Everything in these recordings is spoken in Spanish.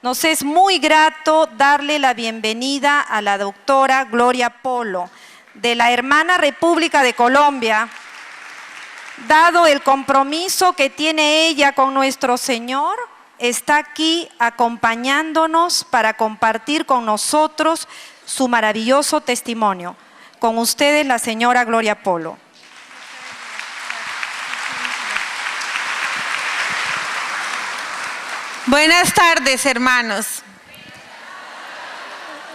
Nos es muy grato darle la bienvenida a la doctora Gloria Polo, de la hermana República de Colombia, dado el compromiso que tiene ella con nuestro Señor, está aquí acompañándonos para compartir con nosotros su maravilloso testimonio. Con ustedes, la señora Gloria Polo. Buenas tardes, hermanos.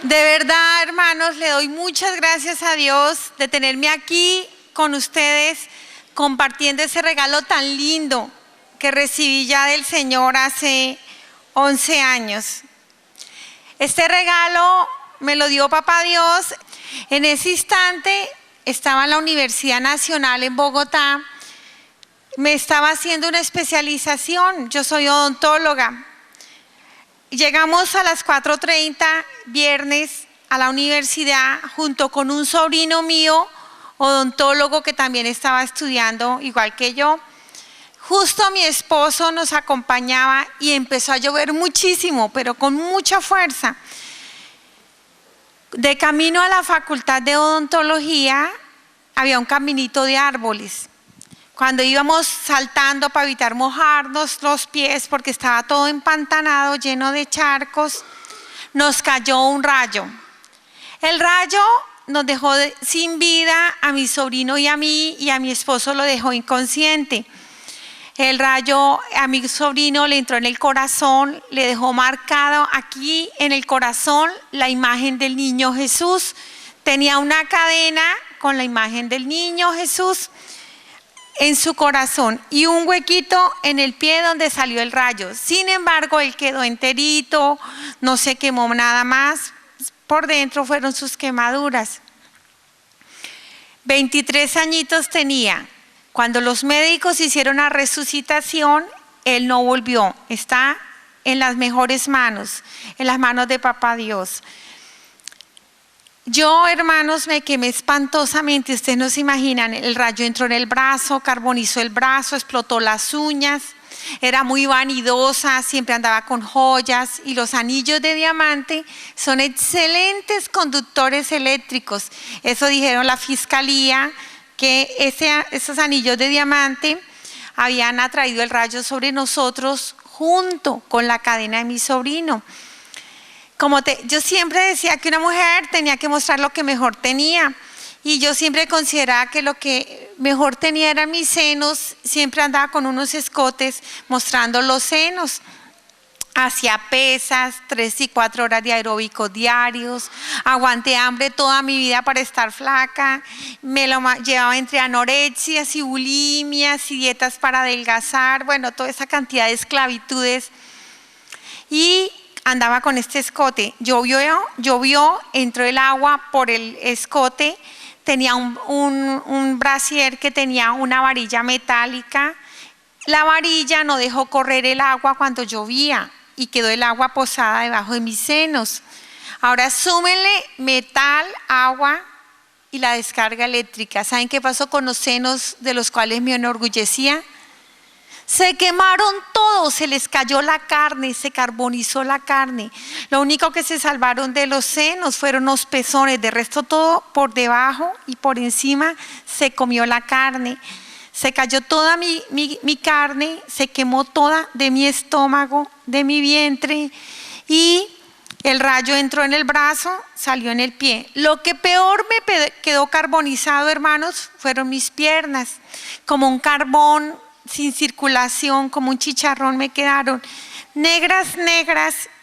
De verdad, hermanos, le doy muchas gracias a Dios de tenerme aquí con ustedes compartiendo ese regalo tan lindo que recibí ya del Señor hace 11 años. Este regalo me lo dio Papá Dios. En ese instante estaba en la Universidad Nacional en Bogotá. Me estaba haciendo una especialización, yo soy odontóloga. Llegamos a las 4:30 viernes a la universidad junto con un sobrino mío, odontólogo, que también estaba estudiando igual que yo. Justo mi esposo nos acompañaba y empezó a llover muchísimo, pero con mucha fuerza. De camino a la Facultad de Odontología había un caminito de árboles. Cuando íbamos saltando para evitar mojarnos los pies porque estaba todo empantanado, lleno de charcos, nos cayó un rayo. El rayo nos dejó sin vida a mi sobrino y a mí, y a mi esposo lo dejó inconsciente. El rayo a mi sobrino le entró en el corazón, le dejó marcado aquí en el corazón la imagen del niño Jesús. Tenía una cadena con la imagen del niño Jesús en su corazón y un huequito en el pie donde salió el rayo. Sin embargo, él quedó enterito, no se quemó nada más. Por dentro fueron sus quemaduras. 23 añitos tenía. Cuando los médicos hicieron la resucitación, él no volvió. Está en las mejores manos, en las manos de Papá Dios. Yo, hermanos, me quemé espantosamente. Ustedes no se imaginan, el rayo entró en el brazo, carbonizó el brazo, explotó las uñas. Era muy vanidosa, siempre andaba con joyas, y los anillos de diamante son excelentes conductores eléctricos. Eso dijeron la fiscalía, que esos anillos de diamante habían atraído el rayo sobre nosotros junto con la cadena de mi sobrino. Yo siempre decía que una mujer tenía que mostrar lo que mejor tenía, y yo siempre consideraba que lo que mejor tenía eran mis senos. Siempre andaba con unos escotes mostrando los senos. Hacía pesas, 3 y 4 horas de aeróbicos diarios, aguanté hambre toda mi vida para estar flaca, me lo llevaba entre anorexias y bulimias y dietas para adelgazar, bueno, toda esa cantidad de esclavitudes, y andaba con este escote. Llovió, entró el agua por el escote, tenía un brasier que tenía una varilla metálica. La varilla no dejó correr el agua cuando llovía y quedó el agua posada debajo de mis senos. Ahora súmenle metal, agua y la descarga eléctrica. ¿Saben qué pasó con los senos de los cuales me enorgullecía? Se quemaron todos, se les cayó la carne, se carbonizó la carne. Lo único que se salvaron de los senos fueron los pezones. De resto, todo por debajo y por encima se comió la carne. Se cayó toda mi carne, se quemó toda de mi estómago, de mi vientre, y el rayo entró en el brazo, salió en el pie. Lo que peor me quedó carbonizado, hermanos, fueron mis piernas. Como un carbón sin circulación, como un chicharrón me quedaron. Negras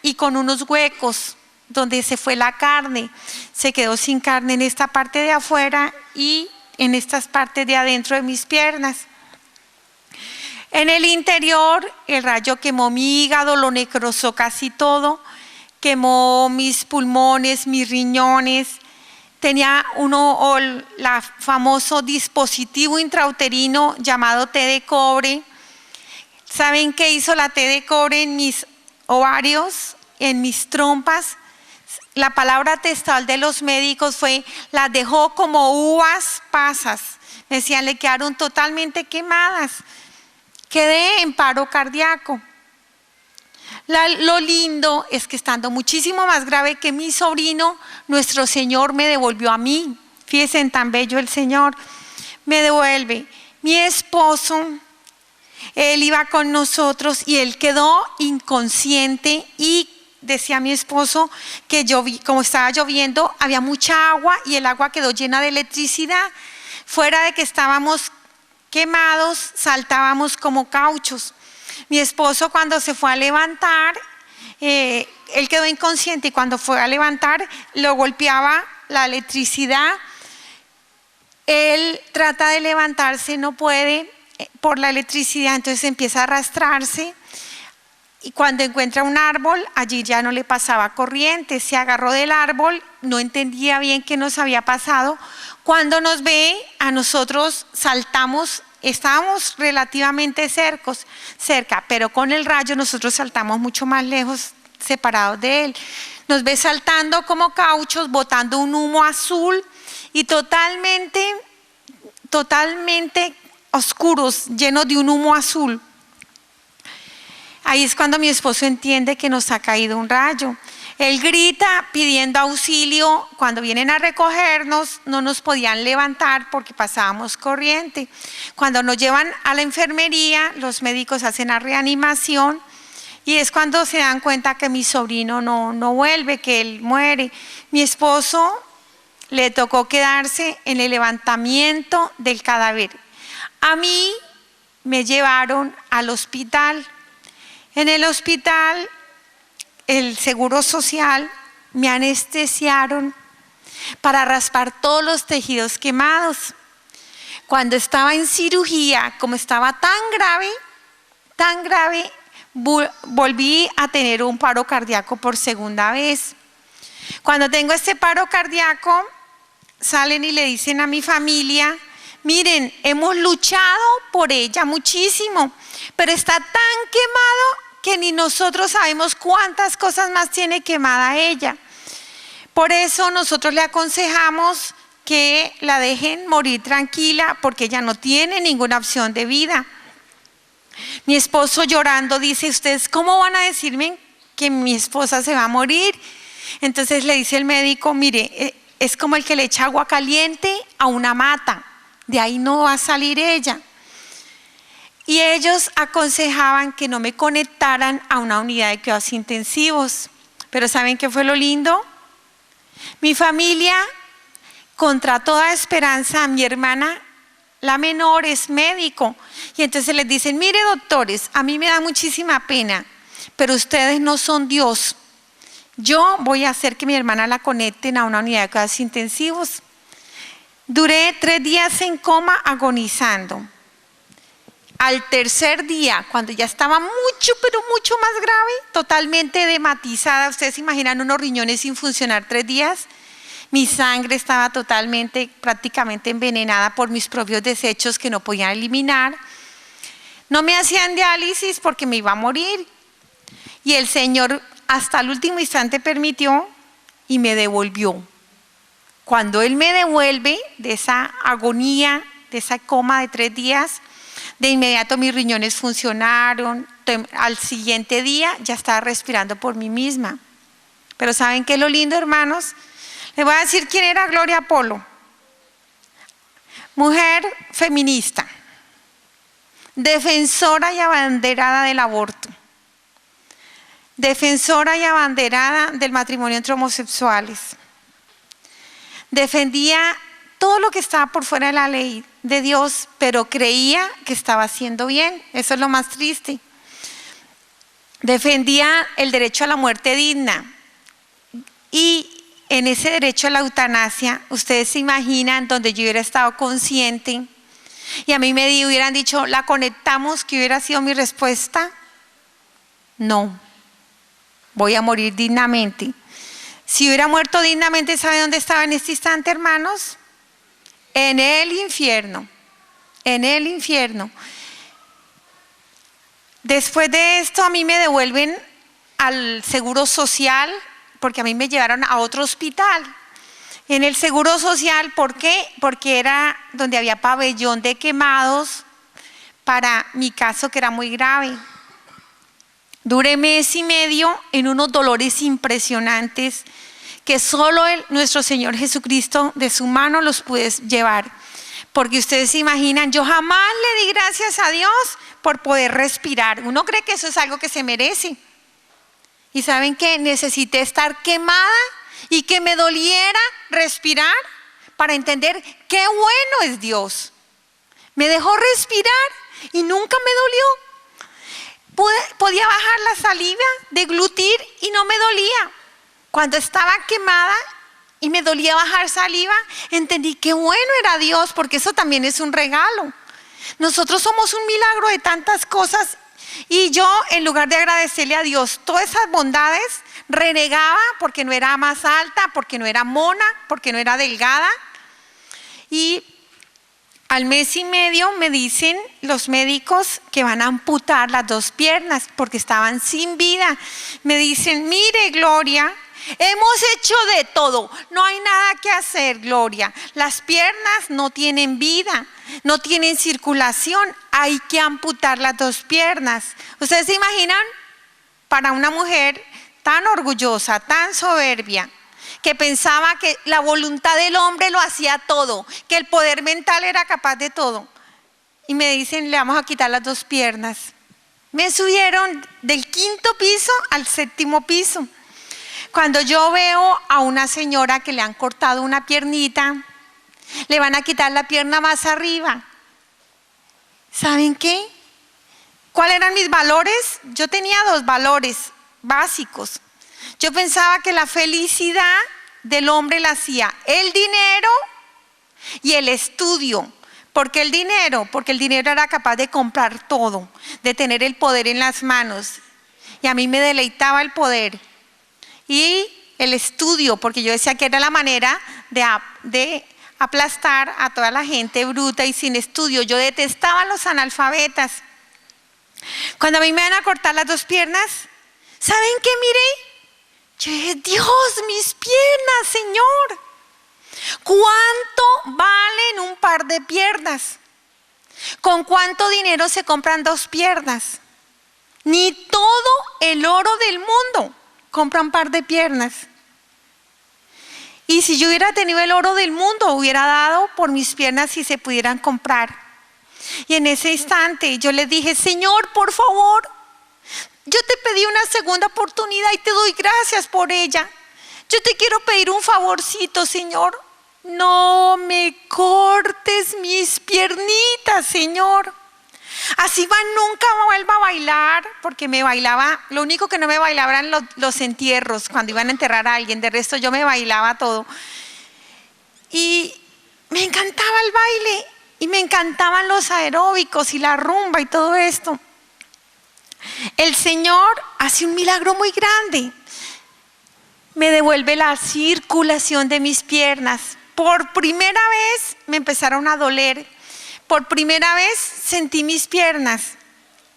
y con unos huecos donde se fue la carne. Se quedó sin carne en esta parte de afuera y en estas partes de adentro de mis piernas. En el interior, el rayo quemó mi hígado, lo necrosó casi todo, quemó mis pulmones, mis riñones. Tenía la famoso dispositivo intrauterino llamado té de cobre. ¿Saben qué hizo la té de cobre en mis ovarios, en mis trompas? La palabra textual de los médicos fue: las dejó como uvas pasas. Me decían, le quedaron totalmente quemadas. Quedé en paro cardíaco. Lo lindo es que estando muchísimo más grave que mi sobrino, nuestro Señor me devolvió a mí. Fíjense en tan bello el Señor, me devuelve. Mi esposo, él iba con nosotros y él quedó inconsciente y decía mi esposo que como estaba lloviendo, había mucha agua y el agua quedó llena de electricidad. Fuera de que estábamos quemados, saltábamos como cauchos. Mi esposo cuando se fue a levantar, él quedó inconsciente y cuando fue a levantar lo golpeaba la electricidad. Él trata de levantarse, no puede por la electricidad, entonces empieza a arrastrarse y cuando encuentra un árbol, allí ya no le pasaba corriente, se agarró del árbol, no entendía bien qué nos había pasado. Cuando nos ve, a nosotros saltamos. Estábamos relativamente cerca, pero con el rayo nosotros saltamos mucho más lejos, separados de él. Nos ve saltando como cauchos, botando un humo azul y totalmente oscuros, llenos de un humo azul. Ahí es cuando mi esposo entiende que nos ha caído un rayo. Él grita pidiendo auxilio. Cuando vienen a recogernos no nos podían levantar porque pasábamos corriente. Cuando nos llevan a la enfermería, los médicos hacen la reanimación y es cuando se dan cuenta que mi sobrino no vuelve, que él muere. Mi esposo le tocó quedarse en el levantamiento del cadáver. A mí me llevaron al hospital. En el hospital, el Seguro Social me anestesiaron para raspar todos los tejidos quemados. Cuando estaba en cirugía, como estaba tan grave, volví a tener un paro cardíaco por segunda vez. Cuando tengo este paro cardíaco, salen y le dicen a mi familia: miren, hemos luchado por ella muchísimo, pero está tan quemado que ni nosotros sabemos cuántas cosas más tiene quemada ella. Por eso nosotros le aconsejamos que la dejen morir tranquila porque ella no tiene ninguna opción de vida. Mi esposo llorando dice: ¿ustedes cómo van a decirme que mi esposa se va a morir? Entonces le dice el médico: mire, es como el que le echa agua caliente a una mata, de ahí no va a salir ella. Y ellos aconsejaban que no me conectaran a una unidad de cuidados intensivos. Pero ¿saben qué fue lo lindo? Mi familia, contra toda esperanza, mi hermana, la menor, es médico. Y entonces les dicen: mire, doctores, a mí me da muchísima pena, pero ustedes no son Dios. Yo voy a hacer que mi hermana la conecten a una unidad de cuidados intensivos. Duré 3 días en coma agonizando. Al tercer día, cuando ya estaba pero mucho más grave, totalmente dematizada, ustedes se imaginan unos riñones sin funcionar 3 días, mi sangre estaba prácticamente envenenada por mis propios desechos que no podían eliminar. No me hacían diálisis porque me iba a morir. Y el Señor hasta el último instante permitió y me devolvió. Cuando Él me devuelve de esa agonía, de esa coma de 3 días, de inmediato mis riñones funcionaron. Al siguiente día ya estaba respirando por mí misma. Pero ¿saben qué es lo lindo, hermanos? Les voy a decir quién era Gloria Polo. Mujer feminista, defensora y abanderada del aborto, defensora y abanderada del matrimonio entre homosexuales. Defendía todo lo que estaba por fuera de la ley de Dios, pero creía que estaba haciendo bien. Eso es lo más triste. Defendía el derecho a la muerte digna. Y en ese derecho a la eutanasia, ustedes se imaginan donde yo hubiera estado consciente y a mí me hubieran dicho: ¿la conectamos? ¿Qué hubiera sido mi respuesta? No, voy a morir dignamente. Si hubiera muerto dignamente, ¿sabe dónde estaba en este instante, hermanos? En el infierno, en el infierno. Después de esto a mí me devuelven al Seguro Social porque a mí me llevaron a otro hospital. En el Seguro Social, ¿por qué? Porque era donde había pabellón de quemados para mi caso, que era muy grave. Duré mes y medio en unos dolores impresionantes que solo nuestro Señor Jesucristo de su mano los puede llevar. Porque ustedes se imaginan, yo jamás le di gracias a Dios por poder respirar. Uno cree que eso es algo que se merece. Y ¿saben qué? Necesité estar quemada y que me doliera respirar para entender qué bueno es Dios. Me dejó respirar y nunca me dolió. Podía bajar la saliva, deglutir y no me dolía. Cuando estaba quemada y me dolía bajar saliva, entendí qué bueno era Dios, porque eso también es un regalo. Nosotros somos un milagro de tantas cosas y yo, en lugar de agradecerle a Dios todas esas bondades, renegaba porque no era más alta, porque no era mona, porque no era delgada. Y al mes y medio me dicen los médicos que van a amputar las 2 piernas porque estaban sin vida. Me dicen, mire, Gloria, hemos hecho de todo, no hay nada que hacer, Gloria. Las piernas no tienen vida, no tienen circulación, hay que amputar las 2 piernas. ¿Ustedes se imaginan? Para una mujer tan orgullosa, tan soberbia, que pensaba que la voluntad del hombre lo hacía todo, que el poder mental era capaz de todo. Y me dicen, le vamos a quitar las 2 piernas. Me subieron del 5º piso al 7º piso. Cuando yo veo a una señora que le han cortado una piernita, le van a quitar la pierna más arriba. ¿Saben qué? ¿Cuáles eran mis valores? Yo tenía 2 valores básicos. Yo pensaba que la felicidad del hombre la hacía el dinero y el estudio. ¿Por qué el dinero? Porque el dinero era capaz de comprar todo, de tener el poder en las manos. Y a mí me deleitaba el poder. Y el estudio, porque yo decía que era la manera de aplastar a toda la gente bruta y sin estudio. Yo detestaba a los analfabetas. Cuando a mí me van a cortar las 2 piernas, ¿saben qué miré? Yo dije, Dios, mis piernas, Señor. ¿Cuánto valen un par de piernas? ¿Con cuánto dinero se compran 2 piernas? Ni todo el oro del mundo compra un par de piernas. Y si yo hubiera tenido el oro del mundo, hubiera dado por mis piernas si se pudieran comprar. Y en ese instante yo le dije, Señor, por favor, yo te pedí una segunda oportunidad y te doy gracias por ella. Yo te quiero pedir un favorcito, Señor. No me cortes mis piernitas, Señor. Así nunca vuelva a bailar, porque me bailaba, lo único que no me bailaba eran los entierros, cuando iban a enterrar a alguien, de resto yo me bailaba todo. Y me encantaba el baile, y me encantaban los aeróbicos y la rumba y todo esto. El Señor hace un milagro muy grande. Me devuelve la circulación de mis piernas. Por primera vez me empezaron a doler. Por primera vez sentí mis piernas.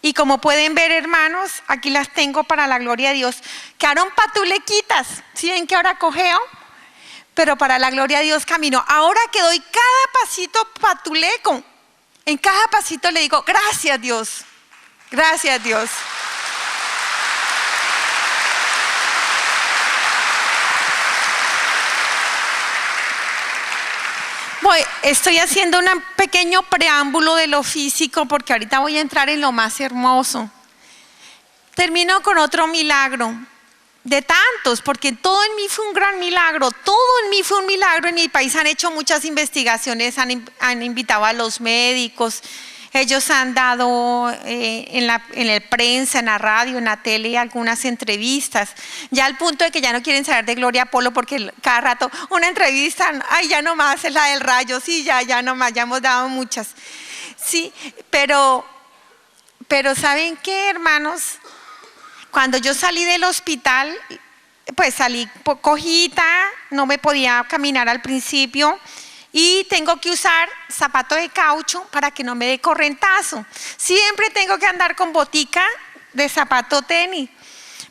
Y como pueden ver, hermanos, aquí las tengo para la gloria de Dios. Quedaron patulequitas. ¿Sí ven que ahora cojeo? Pero para la gloria de Dios camino. Ahora que doy cada pasito patuleco. En cada pasito le digo, gracias Dios. Gracias Dios. Estoy haciendo un pequeño preámbulo de lo físico porque ahorita voy a entrar en lo más hermoso. Termino con otro milagro, de tantos, porque todo en mí fue un gran milagro, todo en mí fue un milagro. En mi país han hecho muchas investigaciones, han invitado a los médicos, ellos han dado en la prensa, en la radio, en la tele algunas entrevistas, ya al punto de que ya no quieren saber de Gloria Polo porque cada rato una entrevista, ay ya no más, es la del rayo, sí, ya no más, ya hemos dado muchas. Sí, pero ¿saben qué, hermanos? Cuando yo salí del hospital, pues salí cojita, no me podía caminar al principio. Y tengo que usar zapato de caucho para que no me dé correntazo. Siempre tengo que andar con botica de zapato tenis.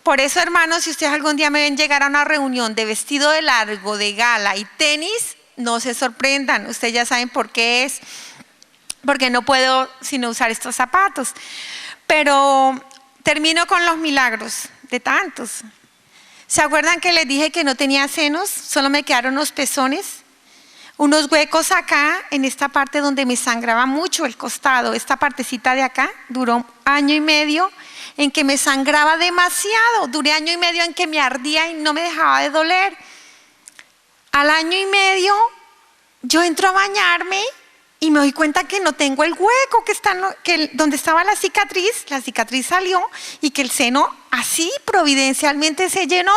Por eso, hermanos, si ustedes algún día me ven llegar a una reunión de vestido de largo, de gala y tenis, no se sorprendan. Ustedes ya saben por qué es. Porque no puedo sino usar estos zapatos. Pero termino con los milagros, de tantos. ¿Se acuerdan que les dije que no tenía senos? Solo me quedaron los pezones. Unos huecos acá, en esta parte donde me sangraba mucho el costado. Esta partecita de acá duró 1 año y medio en que me sangraba demasiado. Duré 1 año y medio en que me ardía y no me dejaba de doler. Al 1 año y medio yo entro a bañarme y me doy cuenta que no tengo el hueco donde estaba la cicatriz salió y que el seno así providencialmente se llenó.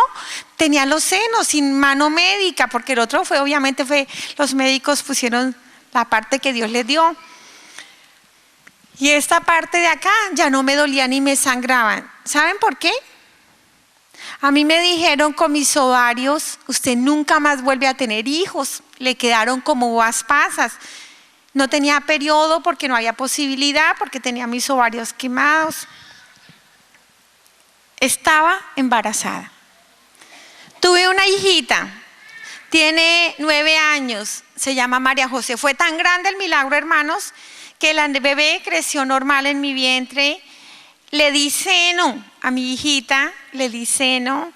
Tenía los senos sin mano médica, porque el otro obviamente los médicos pusieron la parte que Dios les dio. Y esta parte de acá ya no me dolía ni me sangraban. ¿Saben por qué? A mí me dijeron con mis ovarios, usted nunca más vuelve a tener hijos. Le quedaron como uvas pasas. No tenía periodo porque no había posibilidad, porque tenía mis ovarios quemados. Estaba embarazada. Tuve una hijita, tiene 9 años, se llama María José. Fue tan grande el milagro, hermanos, que la bebé creció normal en mi vientre. Le di seno a mi hijita, le di seno.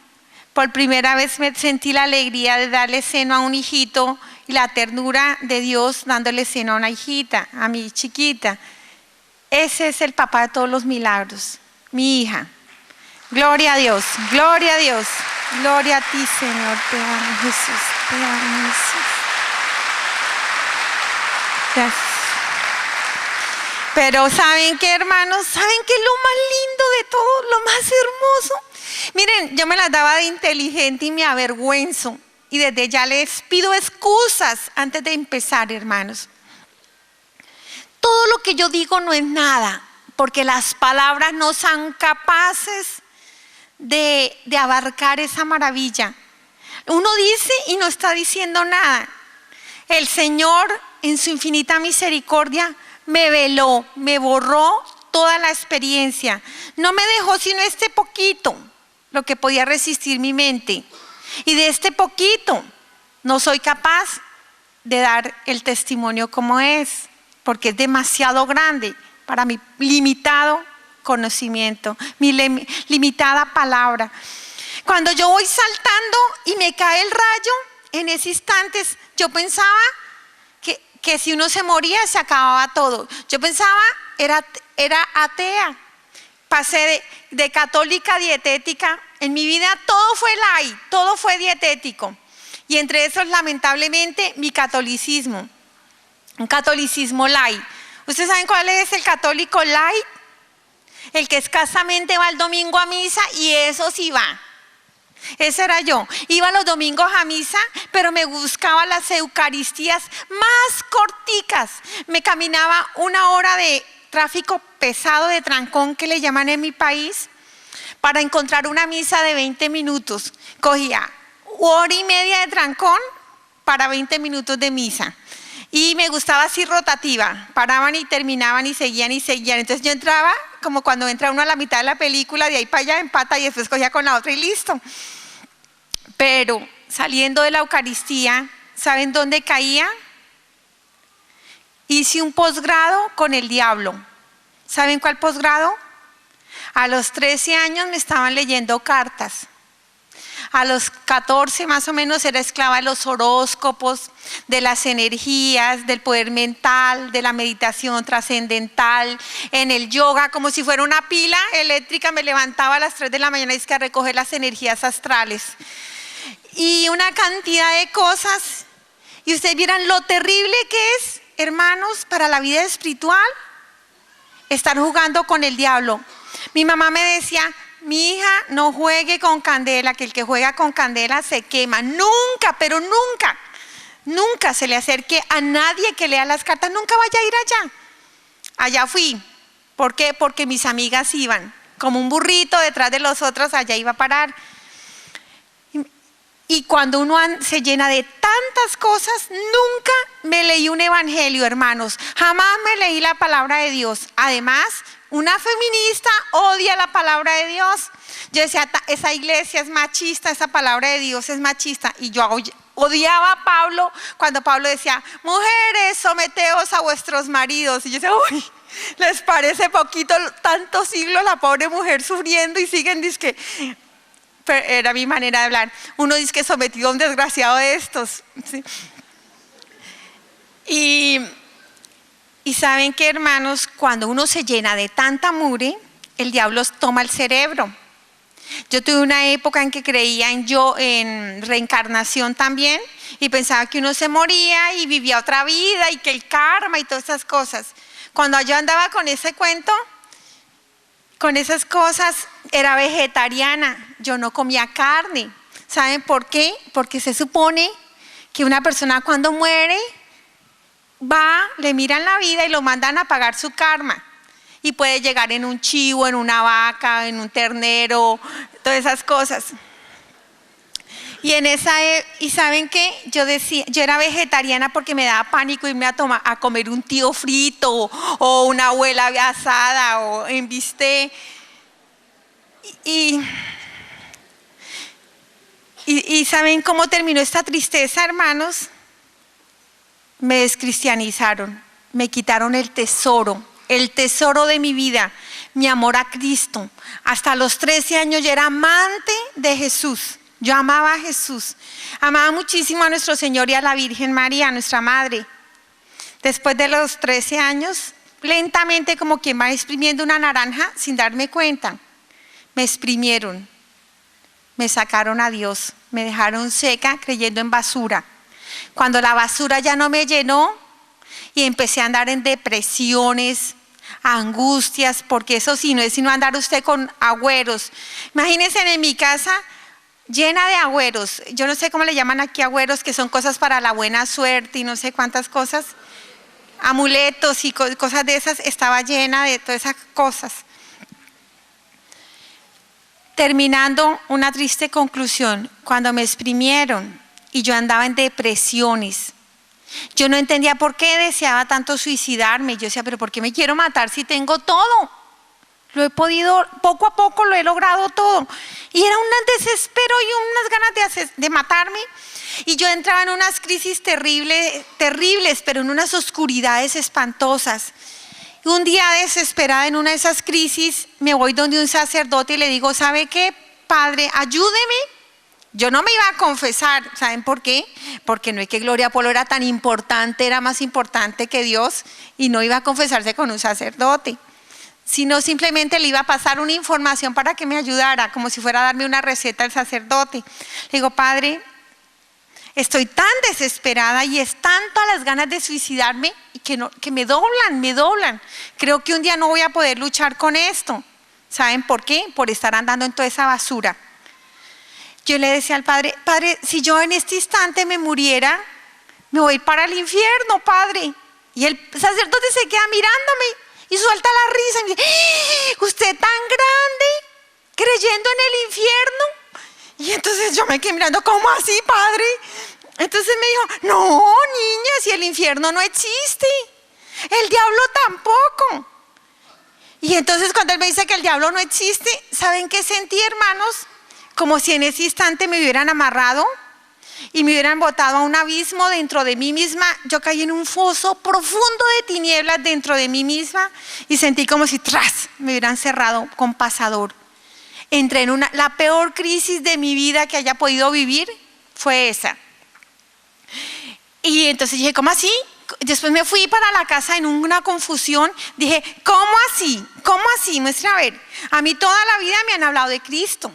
Por primera vez me sentí la alegría de darle seno a un hijito y la ternura de Dios dándole seno a una hijita, a mi chiquita. Ese es el papá de todos los milagros, mi hija. Gloria a Dios, gloria a Dios, gloria a ti, Señor. Te amo, Jesús, te amo, Jesús. Gracias. Pero ¿saben qué, hermanos? ¿Saben qué es lo más lindo de todo, lo más hermoso? Miren, yo me las daba de inteligente y me avergüenzo. Y desde ya les pido excusas antes de empezar, hermanos. Todo lo que yo digo no es nada, porque las palabras no son capaces de abarcar esa maravilla. Uno dice y no está diciendo nada. El Señor, en su infinita misericordia, me veló, me borró toda la experiencia. No me dejó sino este poquito, lo que podía resistir mi mente. Y de este poquito no soy capaz de dar el testimonio como es, porque es demasiado grande para mi limitado conocimiento, mi limitada palabra. Cuando yo voy saltando y me cae el rayo, en ese instante yo pensaba que si uno se moría se acababa todo. Yo pensaba, era atea. Pasé de católica a dietética. En mi vida todo fue light, todo fue dietético. Y entre esos, lamentablemente, mi catolicismo. Un catolicismo light. ¿Ustedes saben cuál es el católico light? El que escasamente va el domingo a misa y eso sí va. Ese era yo. Iba los domingos a misa, pero me buscaba las eucaristías más corticas. Me caminaba 1 hora de tráfico pesado, de trancón que le llaman en mi país, para encontrar una misa de 20 minutos. Cogía 1 hora y media de trancón para 20 minutos de misa. Y me gustaba así rotativa. Paraban y terminaban y seguían y seguían. Entonces yo entraba como cuando entra uno a la mitad de la película, de ahí para allá empata y después cogía con la otra y listo. Pero saliendo de la Eucaristía, ¿saben dónde caía? Hice un posgrado con el diablo. ¿Saben cuál posgrado? A los 13 años me estaban leyendo cartas. A los 14 más o menos era esclava de los horóscopos, de las energías, del poder mental, de la meditación trascendental, en el yoga, como si fuera una pila eléctrica. Me levantaba a las 3 de la mañana y es que a recoger las energías astrales. Y una cantidad de cosas. Y ustedes vieran lo terrible que es, hermanos, para la vida espiritual, estar jugando con el diablo. Mi mamá me decía: mi hija, no juegue con candela, que el que juega con candela se quema. Nunca, pero nunca, nunca se le acerque a nadie que lea las cartas. Nunca vaya a ir allá. Allá fui. ¿Por qué? Porque mis amigas iban. Como un burrito detrás de los otros, allá iba a parar. Y cuando uno se llena de tantas cosas, nunca me leí un evangelio, hermanos. Jamás me leí la palabra de Dios. Además, una feminista odia la palabra de Dios. Yo decía, esa iglesia es machista, esa palabra de Dios es machista. Y yo odiaba a Pablo cuando Pablo decía: mujeres, someteos a vuestros maridos. Y yo decía, uy, ¿Les parece poquito tantos siglos la pobre mujer sufriendo y siguen dizque? Pero era mi manera de hablar. Uno dice que sometido a un desgraciado de estos. ¿Sí? Y saben que, hermanos, cuando uno se llena de tanta mugre, el diablo toma el cerebro. Yo tuve una época en que creía en reencarnación también y pensaba que uno se moría y vivía otra vida y que el karma y todas esas cosas. Cuando yo andaba con ese cuento, con esas cosas, era vegetariana, yo no comía carne. ¿Saben por qué? Porque se supone que una persona cuando muere va, le miran la vida y lo mandan a pagar su karma. Y puede llegar en un chivo, en una vaca, en un ternero, todas esas cosas. Y ¿saben qué? Yo era vegetariana porque me daba pánico irme a comer un tío frito o una abuela asada o en bistec. Y ¿saben cómo terminó esta tristeza, hermanos? Me descristianizaron, me quitaron el tesoro de mi vida, mi amor a Cristo. Hasta los 13 años yo era amante de Jesús. Yo amaba a Jesús, amaba muchísimo a nuestro Señor y a la Virgen María, nuestra Madre. Después de los 13 años, lentamente como quien va exprimiendo una naranja sin darme cuenta, me exprimieron, me sacaron a Dios, me dejaron seca creyendo en basura. Cuando la basura ya no me llenó y empecé a andar en depresiones, angustias, porque eso sí, no es sino andar usted con agüeros. Imagínense en mi casa llena de agüeros, yo no sé cómo le llaman aquí agüeros, que son cosas para la buena suerte y no sé cuántas cosas, amuletos y cosas de esas, estaba llena de todas esas cosas. Terminando, una triste conclusión, cuando me exprimieron y yo andaba en depresiones, yo no entendía por qué deseaba tanto suicidarme. Yo decía, pero ¿por qué me quiero matar si tengo todo? Lo he podido, poco a poco lo he logrado todo. Y era un desespero y unas ganas de matarme. Y yo entraba en unas crisis terribles, pero en unas oscuridades espantosas. Y un día desesperada en una de esas crisis, me voy donde un sacerdote y le digo, ¿sabe qué, padre? Ayúdeme. Yo no me iba a confesar, ¿saben por qué? Porque no es que Gloria Polo era tan importante, era más importante que Dios y no iba a confesarse con un sacerdote, sino simplemente le iba a pasar una información para que me ayudara, como si fuera a darme una receta al sacerdote. Le digo, padre, estoy tan desesperada y es tanto las ganas de suicidarme y que me doblan. Creo que un día no voy a poder luchar con esto. ¿Saben por qué? Por estar andando en toda esa basura. Yo le decía al padre, padre, si yo en este instante me muriera, me voy para el infierno, padre. Y el sacerdote se queda mirándome y suelta la risa y me dice, usted tan grande, creyendo en el infierno. Y entonces yo me quedé mirando, ¿cómo así, padre? Entonces me dijo, no, niña, si el infierno no existe, el diablo tampoco. Y entonces cuando él me dice que el diablo no existe, ¿saben qué sentí, hermanos? Como si en ese instante me hubieran amarrado y me hubieran botado a un abismo dentro de mí misma. Yo caí en un foso profundo de tinieblas dentro de mí misma y sentí como si tras me hubieran cerrado con pasador. Entré en la peor crisis de mi vida que haya podido vivir, fue esa. Y entonces dije, ¿cómo así? Después me fui para la casa en una confusión. Dije, ¿cómo así? ¿Cómo así? Muestra a ver. A mí toda la vida me han hablado de Cristo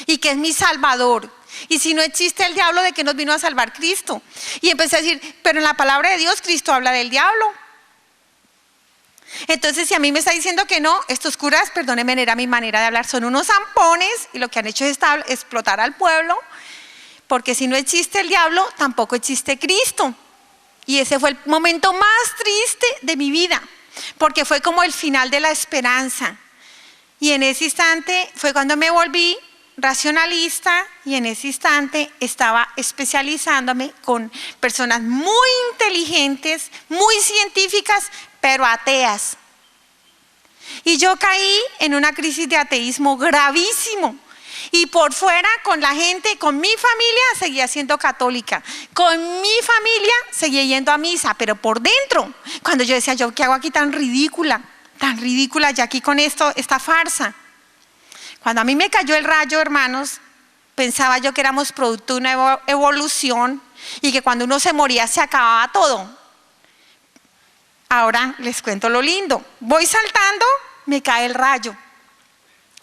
y que es mi Salvador. Y si no existe el diablo, ¿de qué nos vino a salvar Cristo? Y empecé a decir, pero en la palabra de Dios, Cristo habla del diablo. Entonces, si a mí me está diciendo que no, estos curas, perdónenme, era mi manera de hablar, son unos zampones y lo que han hecho es explotar al pueblo, porque si no existe el diablo, tampoco existe Cristo. Y ese fue el momento más triste de mi vida, porque fue como el final de la esperanza. Y en ese instante fue cuando me volví racionalista y en ese instante estaba especializándome con personas muy inteligentes, muy científicas, pero ateas. Y yo caí en una crisis de ateísmo gravísimo. Y por fuera, con la gente, con mi familia, seguía siendo católica. Con mi familia, seguía yendo a misa. Pero por dentro, cuando yo decía, ¿yo qué hago aquí tan ridícula ya aquí con esto, esta farsa? Cuando a mí me cayó el rayo, hermanos, pensaba yo que éramos producto de una evolución y que cuando uno se moría se acababa todo. Ahora les cuento lo lindo. Voy saltando, me cae el rayo.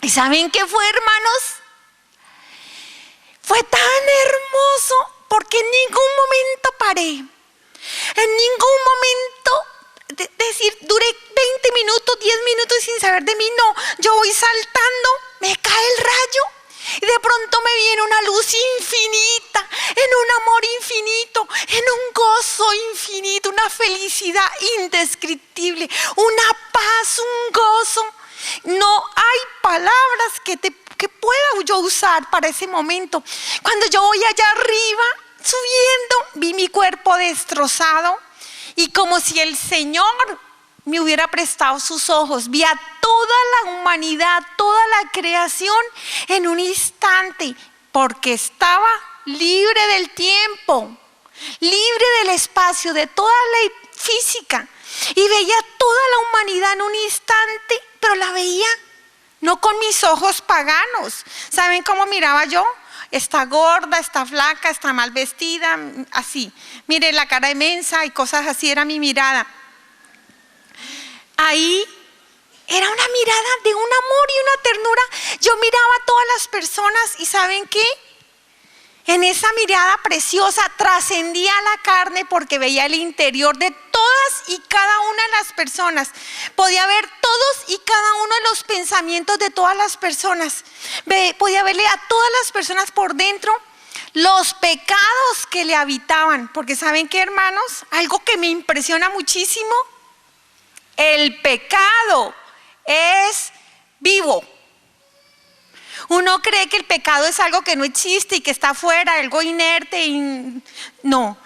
¿Y saben qué fue, hermanos? Fue tan hermoso porque en ningún momento paré. En ningún momento decir, duré 20 minutos, 10 minutos sin saber de mí. No, yo voy saltando, me cae el rayo y de pronto me viene una luz infinita, en un amor infinito, en un gozo infinito, una felicidad indescriptible, una paz, un gozo. No hay palabras que pueda yo usar para ese momento. Cuando yo voy allá arriba, subiendo, vi mi cuerpo destrozado y como si el Señor me hubiera prestado sus ojos, vi a toda la humanidad, toda la creación en un instante, porque estaba libre del tiempo, libre del espacio, de toda la física, y veía toda la humanidad en un instante, pero la veía no con mis ojos paganos. ¿Saben cómo miraba yo? Está gorda, está flaca, está mal vestida, así. Mire la cara inmensa y cosas así, era mi mirada. Ahí era una mirada de un amor y una ternura. Yo miraba a todas las personas y ¿saben qué? En esa mirada preciosa trascendía la carne porque veía el interior de todas y cada una de las personas. Podía ver todos y cada uno de los pensamientos de todas las personas. Podía verle a todas las personas por dentro los pecados que le habitaban. Porque ¿saben qué, hermanos? Algo que me impresiona muchísimo. El pecado es vivo. Uno cree que el pecado es algo que no existe y que está afuera, algo inerte. No,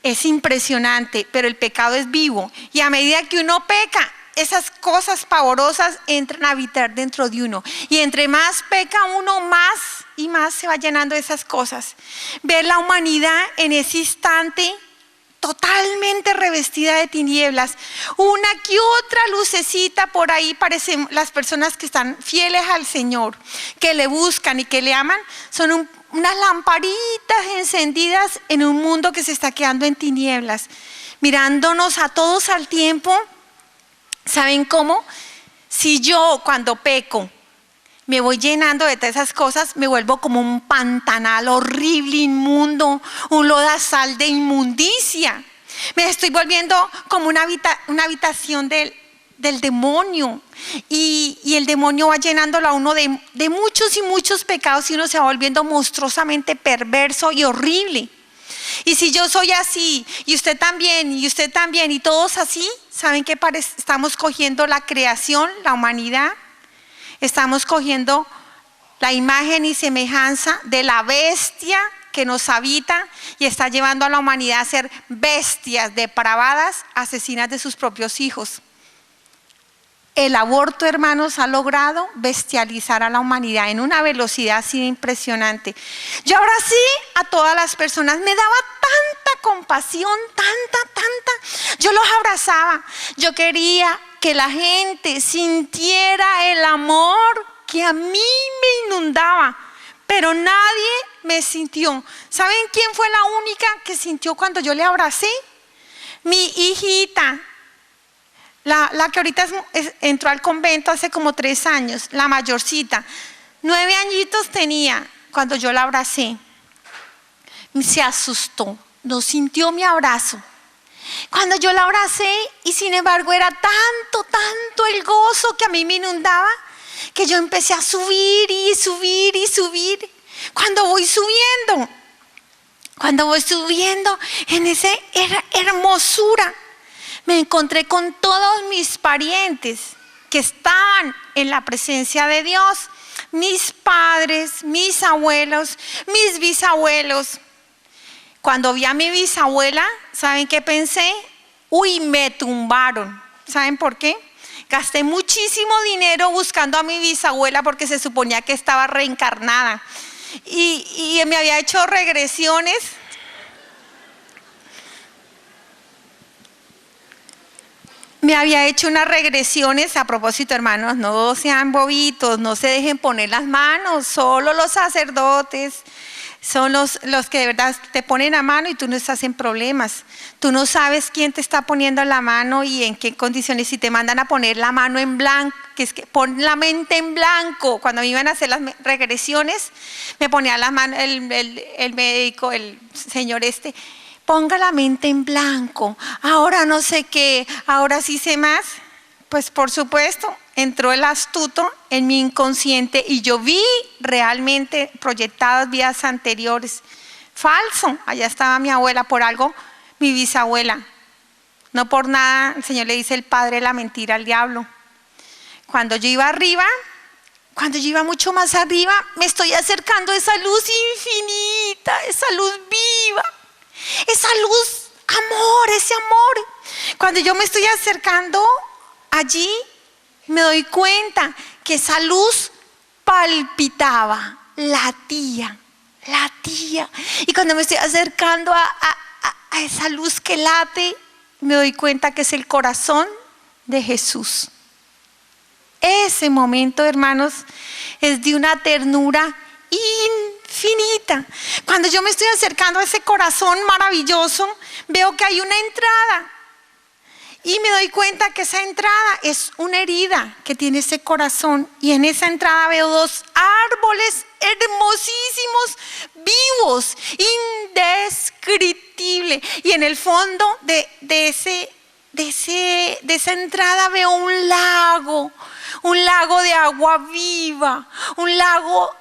es impresionante, pero el pecado es vivo. Y a medida que uno peca, esas cosas pavorosas entran a habitar dentro de uno. Y entre más peca uno, más y más se va llenando de esas cosas. Ver la humanidad en ese instante totalmente revestida de tinieblas, una que otra lucecita por ahí, parecen las personas que están fieles al Señor, que le buscan y que le aman, son unas lamparitas encendidas en un mundo que se está quedando en tinieblas, mirándonos a todos al tiempo. ¿Saben cómo? Si yo cuando peco me voy llenando de todas esas cosas, me vuelvo como un pantanal horrible, inmundo, un lodazal de inmundicia. Me estoy volviendo como una habitación del demonio. Y el demonio va llenándolo a uno de muchos y muchos pecados y uno se va volviendo monstruosamente perverso y horrible. Y si yo soy así, y usted también, y todos así, ¿saben qué? Estamos cogiendo la creación, la humanidad. Estamos cogiendo la imagen y semejanza de la bestia que nos habita y está llevando a la humanidad a ser bestias depravadas, asesinas de sus propios hijos. El aborto, hermanos, ha logrado bestializar a la humanidad en una velocidad así impresionante. Yo abracé a todas las personas, me daba tanta compasión, tanta. Yo los abrazaba, yo quería que la gente sintiera el amor que a mí me inundaba, pero nadie me sintió. ¿Saben quién fue la única que sintió cuando yo le abracé? Mi hijita. La que ahorita entró al convento hace como 3 años, la mayorcita, 9 añitos tenía cuando yo la abracé. Se asustó, no sintió mi abrazo. Cuando yo la abracé, y sin embargo era tanto el gozo que a mí me inundaba, que yo empecé a subir y subir. Cuando voy subiendo en esa hermosura, me encontré con todos mis parientes que estaban en la presencia de Dios, mis padres, mis abuelos, mis bisabuelos. Cuando vi a mi bisabuela, ¿saben qué pensé? Uy, me tumbaron. ¿Saben por qué? Gasté muchísimo dinero buscando a mi bisabuela porque se suponía que estaba reencarnada. Y me había hecho regresiones. Me había hecho unas regresiones. A propósito, hermanos, no sean bobitos, no se dejen poner las manos. Solo los sacerdotes son los que de verdad te ponen la mano y tú no estás en problemas. Tú no sabes quién te está poniendo la mano y en qué condiciones. Si te mandan a poner la mano en blanco, que es que pon la mente en blanco. Cuando me iban a hacer las regresiones, me ponía la mano el médico, el señor ponga la mente en blanco. Ahora no sé qué, ahora sí sé más. Pues por supuesto, entró el astuto en mi inconsciente y yo vi realmente proyectadas vidas anteriores. Falso, allá estaba mi abuela, por algo, mi bisabuela. No por nada, el Señor le dice el padre de la mentira al diablo. Cuando yo iba arriba, cuando yo iba mucho más arriba, me estoy acercando a esa luz infinita, esa luz viva, esa luz, amor, ese amor. Cuando yo me estoy acercando allí, me doy cuenta que esa luz palpitaba, latía. Y cuando me estoy acercando a esa luz que late, me doy cuenta que es el corazón de Jesús. Ese momento, hermanos, es de una ternura infinita. Cuando yo me estoy acercando a ese corazón maravilloso, veo que hay una entrada. Y me doy cuenta que esa entrada es una herida que tiene ese corazón. Y en esa entrada veo dos árboles hermosísimos, vivos, indescriptibles. Y en el fondo de esa entrada veo un lago de agua viva, un lago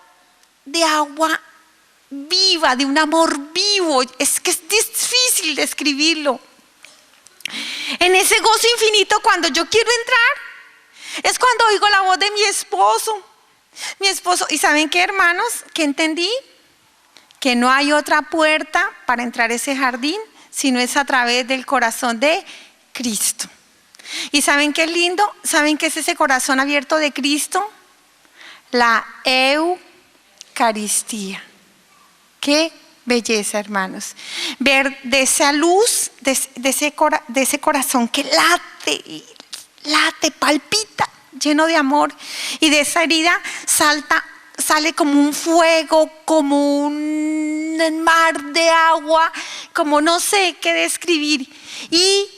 de agua viva, de un amor vivo. Es que es difícil describirlo. En ese gozo infinito, cuando yo quiero entrar, es cuando oigo la voz de mi esposo. ¿Y saben qué, hermanos? ¿Qué entendí? Que no hay otra puerta para entrar a ese jardín, sino es a través del corazón de Cristo. ¿Y saben qué es lindo? ¿Saben qué es ese corazón abierto de Cristo? La Eucaristía. ¡Qué belleza, hermanos! Ver de esa luz, de ese corazón que late, palpita, lleno de amor, y de esa herida sale como un fuego, como un mar de agua, como no sé qué describir, y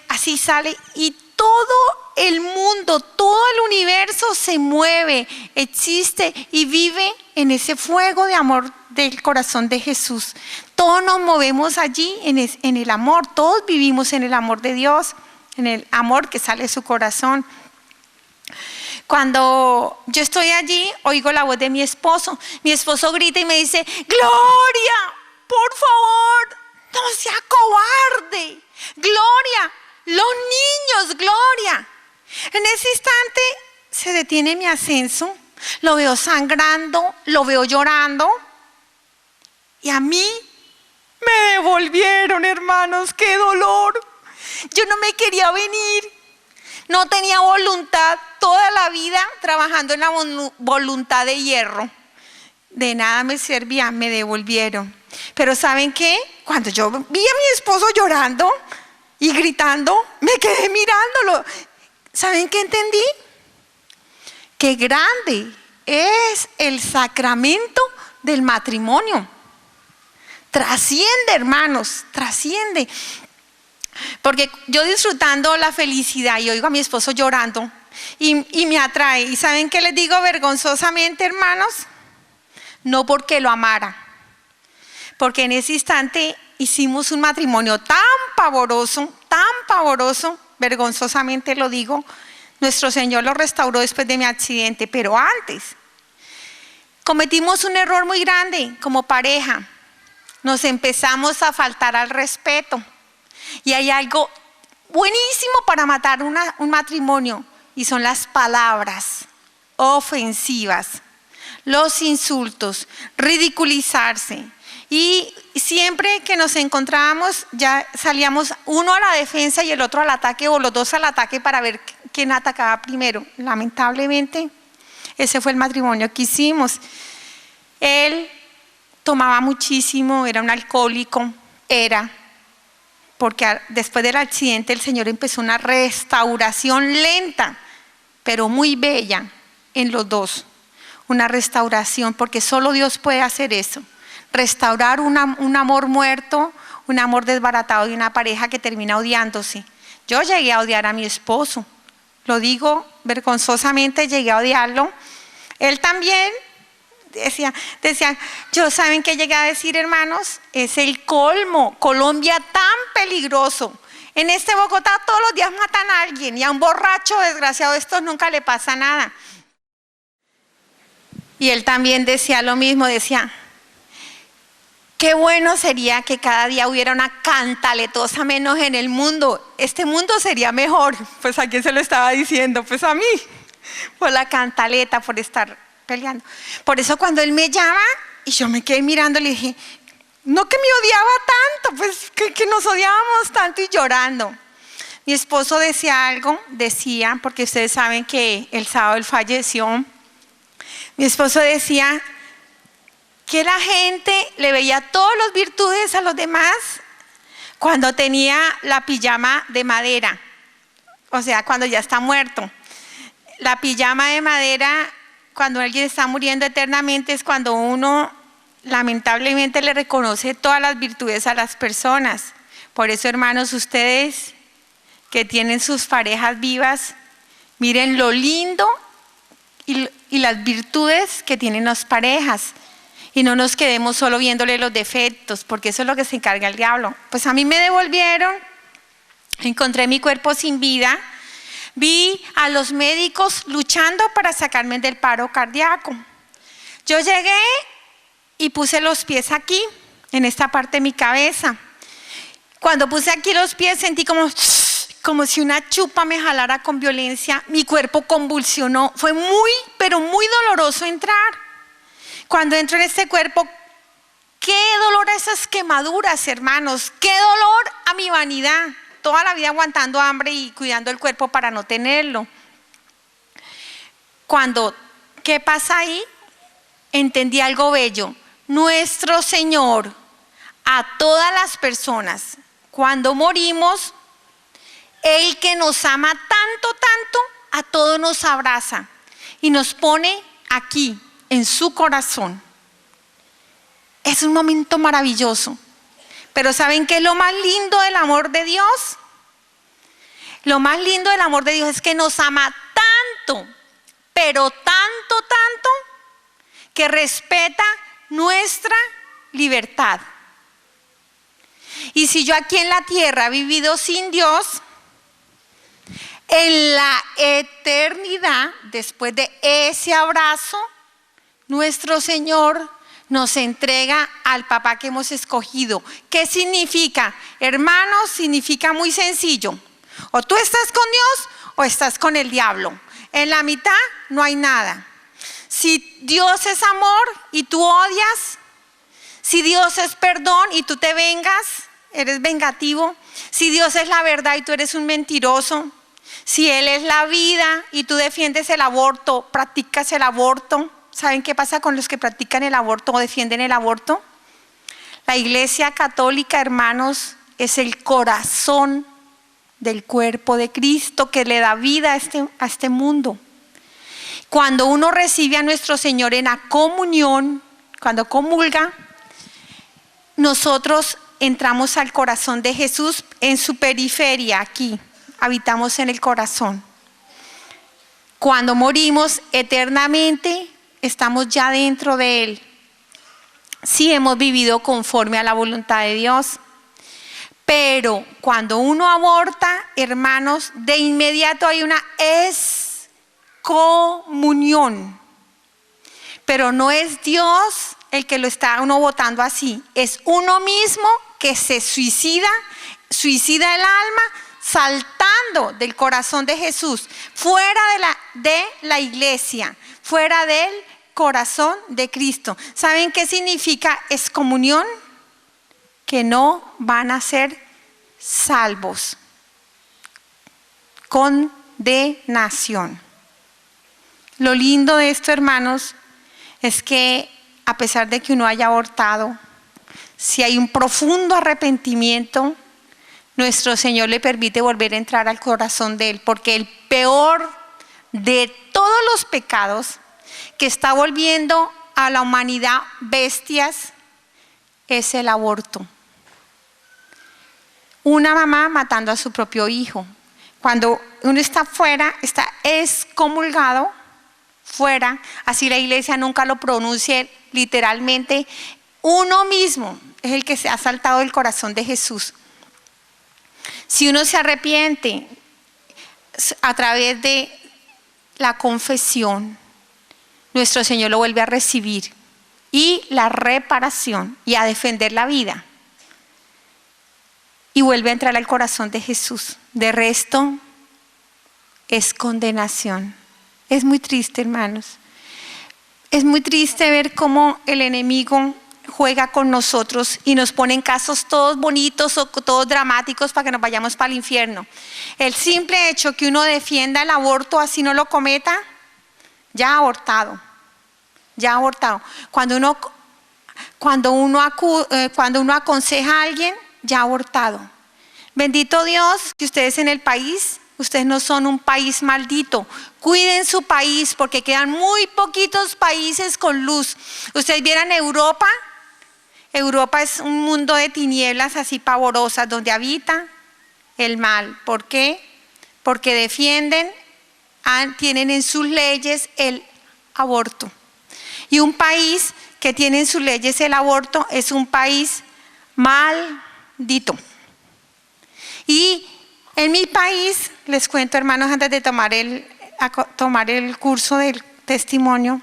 así sale, y todo el mundo, todo el universo se mueve, existe y vive en ese fuego de amor del corazón de Jesús. Todos nos movemos allí en el amor, todos vivimos en el amor de Dios, en el amor que sale de su corazón. Cuando yo estoy allí, oigo la voz de mi esposo grita y me dice: Gloria, por favor, no sea cobarde, Gloria, los niños, Gloria. En ese instante se detiene mi ascenso, lo veo sangrando, lo veo llorando, y a mí me devolvieron, hermanos. ¡Qué dolor! Yo no me quería venir, no tenía voluntad, toda la vida trabajando en la voluntad de hierro. De nada me servía, me devolvieron. Pero ¿saben qué? Cuando yo vi a mi esposo llorando y gritando, me quedé mirándolo. ¿Saben qué entendí? Qué grande es el sacramento del matrimonio. Trasciende, hermanos, trasciende. Porque yo disfrutando la felicidad y oigo a mi esposo llorando y me atrae. ¿Y saben qué les digo vergonzosamente, hermanos? No porque lo amara, porque en ese instante hicimos un matrimonio tan pavoroso, vergonzosamente lo digo. Nuestro Señor lo restauró después de mi accidente, pero antes cometimos un error muy grande como pareja. Nos empezamos a faltar al respeto. Y hay algo buenísimo para matar un matrimonio, y son las palabras ofensivas, los insultos, ridiculizarse. Y siempre que nos encontrábamos, ya salíamos uno a la defensa y el otro al ataque, o los dos al ataque, para ver quién atacaba primero. Lamentablemente, ese fue el matrimonio que hicimos. Él tomaba muchísimo, era un alcohólico, porque después del accidente el Señor empezó una restauración lenta, pero muy bella en los dos. Una restauración, porque solo Dios puede hacer eso. Restaurar un amor muerto, un amor desbaratado de una pareja que termina odiándose. Yo llegué a odiar a mi esposo, lo digo vergonzosamente, llegué a odiarlo. Él también decía, yo, ¿saben qué llegué a decir, hermanos? Es el colmo, Colombia tan peligroso. En este Bogotá todos los días matan a alguien y a un borracho desgraciado de estos nunca le pasa nada. Y él también decía lo mismo, decía, qué bueno sería que cada día hubiera una cantaletosa menos en el mundo. Este mundo sería mejor. Pues ¿a quién se lo estaba diciendo? Pues a mí, por la cantaleta, por estar peleando. Por eso cuando él me llama y yo me quedé mirando, le dije, no que me odiaba tanto, pues que nos odiábamos tanto y llorando. Mi esposo decía, porque ustedes saben que el sábado él falleció. Mi esposo decía que la gente le veía todas las virtudes a los demás cuando tenía la pijama de madera, o sea, cuando ya está muerto. La pijama de madera, cuando alguien está muriendo eternamente, es cuando uno lamentablemente le reconoce todas las virtudes a las personas. Por eso, hermanos, ustedes que tienen sus parejas vivas, miren lo lindo y las virtudes que tienen las parejas. Y no nos quedemos solo viéndole los defectos, porque eso es lo que se encarga el diablo. Pues a mí me devolvieron, encontré mi cuerpo sin vida, vi a los médicos luchando para sacarme del paro cardíaco. Yo llegué y puse los pies aquí, en esta parte de mi cabeza. Cuando puse aquí los pies sentí como si una chupa me jalara con violencia, mi cuerpo convulsionó, fue muy, pero muy doloroso entrar. Cuando entro en este cuerpo, qué dolor a esas quemaduras, hermanos, qué dolor a mi vanidad, toda la vida aguantando hambre y cuidando el cuerpo para no tenerlo. ¿Qué pasa ahí? Entendí algo bello. Nuestro Señor, a todas las personas, cuando morimos, Él que nos ama tanto, a todos nos abraza y nos pone aquí, en su corazón. Es un momento maravilloso. Pero ¿saben qué es lo más lindo del amor de Dios? Lo más lindo del amor de Dios es que nos ama tanto, pero tanto, que respeta nuestra libertad. Y si yo aquí en la tierra he vivido sin Dios, en la eternidad, después de ese abrazo, nuestro Señor nos entrega al papá que hemos escogido. ¿Qué significa? Hermanos, significa muy sencillo. O tú estás con Dios o estás con el diablo. En la mitad no hay nada. Si Dios es amor y tú odias, si Dios es perdón y tú te vengas, eres vengativo, si Dios es la verdad y tú eres un mentiroso, si Él es la vida y tú defiendes el aborto, practicas el aborto. ¿Saben qué pasa con los que practican el aborto o defienden el aborto? La Iglesia Católica, hermanos, es el corazón del cuerpo de Cristo que le da vida a este mundo. Cuando uno recibe a nuestro Señor en la comunión, cuando comulga, nosotros entramos al corazón de Jesús en su periferia, aquí, habitamos en el corazón. Cuando morimos eternamente, estamos ya dentro de Él. Sí hemos vivido conforme a la voluntad de Dios. Pero cuando uno aborta, hermanos, de inmediato hay una excomunión. Pero no es Dios el que lo está uno votando así. Es uno mismo que se suicida el alma saltando del corazón de Jesús, fuera de la iglesia, fuera del corazón de Cristo. ¿Saben qué significa excomunión? Que no van a ser salvos con condenación. Lo lindo de esto, hermanos, es que a pesar de que uno haya abortado, si hay un profundo arrepentimiento, nuestro Señor le permite volver a entrar al corazón de Él, porque el peor de todos los pecados que está volviendo a la humanidad bestias es el aborto. Una mamá matando a su propio hijo. Cuando uno está fuera, está excomulgado, fuera, así la iglesia nunca lo pronuncie literalmente, uno mismo es el que se ha saltado del corazón de Jesús. Si uno se arrepiente a través de la confesión, nuestro Señor lo vuelve a recibir, y la reparación, y a defender la vida, y vuelve a entrar al corazón de Jesús. De resto es condenación. Es muy triste, hermanos. Es muy triste ver cómo el enemigo juega con nosotros y nos pone en casos todos bonitos o todos dramáticos para que nos vayamos para el infierno. El simple hecho que uno defienda el aborto así no lo cometa, ya ha abortado. Ya ha abortado. Cuando uno aconseja a alguien, ya ha abortado. Bendito Dios que ustedes en el país, ustedes no son un país maldito. Cuiden su país porque quedan muy poquitos países con luz. Ustedes vieran Europa. Europa es un mundo de tinieblas así pavorosas donde habita el mal. ¿Por qué? Porque defienden, tienen en sus leyes el aborto. Y un país que tiene en sus leyes el aborto es un país maldito. Y en mi país, les cuento, hermanos, antes de tomar el curso del testimonio,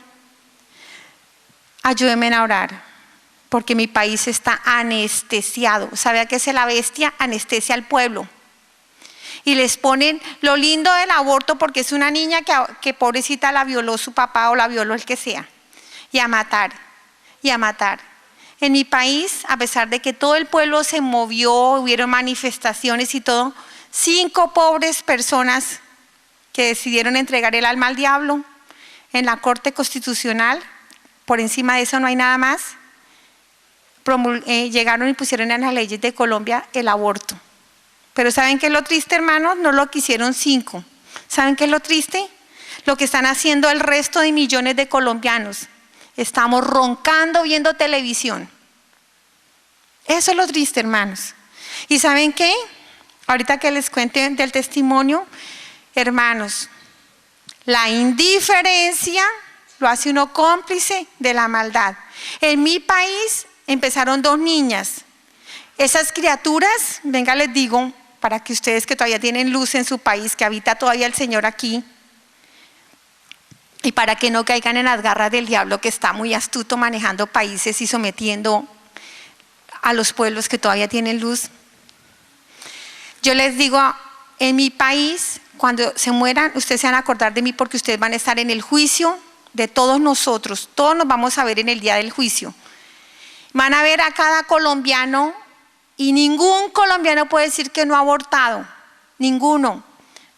ayúdenme a orar, porque mi país está anestesiado. ¿Sabe a qué es la bestia? Anestesia al pueblo. Y les ponen lo lindo del aborto, porque es una niña que pobrecita la violó su papá o la violó el que sea. Y a matar, y a matar. En mi país, a pesar de que todo el pueblo se movió, hubieron manifestaciones y todo, 5 pobres personas que decidieron entregar el alma al diablo en la Corte Constitucional, por encima de eso no hay nada más, llegaron y pusieron en las leyes de Colombia el aborto. Pero ¿saben qué es lo triste, hermanos? No lo quisieron 5. ¿Saben qué es lo triste? Lo que están haciendo el resto de millones de colombianos. Estamos roncando viendo televisión. Eso es lo triste, hermanos. ¿Y saben qué? Ahorita que les cuente del testimonio, hermanos, la indiferencia lo hace uno cómplice de la maldad. En mi país empezaron 2 niñas. Esas criaturas, venga les digo, para que ustedes que todavía tienen luz en su país, que habita todavía el Señor aquí, y para que no caigan en las garras del diablo que está muy astuto manejando países y sometiendo a los pueblos que todavía tienen luz. Yo les digo, en mi país, cuando se mueran, ustedes se van a acordar de mí porque ustedes van a estar en el juicio de todos nosotros. Todos nos vamos a ver en el día del juicio. Van a ver a cada colombiano y ningún colombiano puede decir que no ha abortado. Ninguno.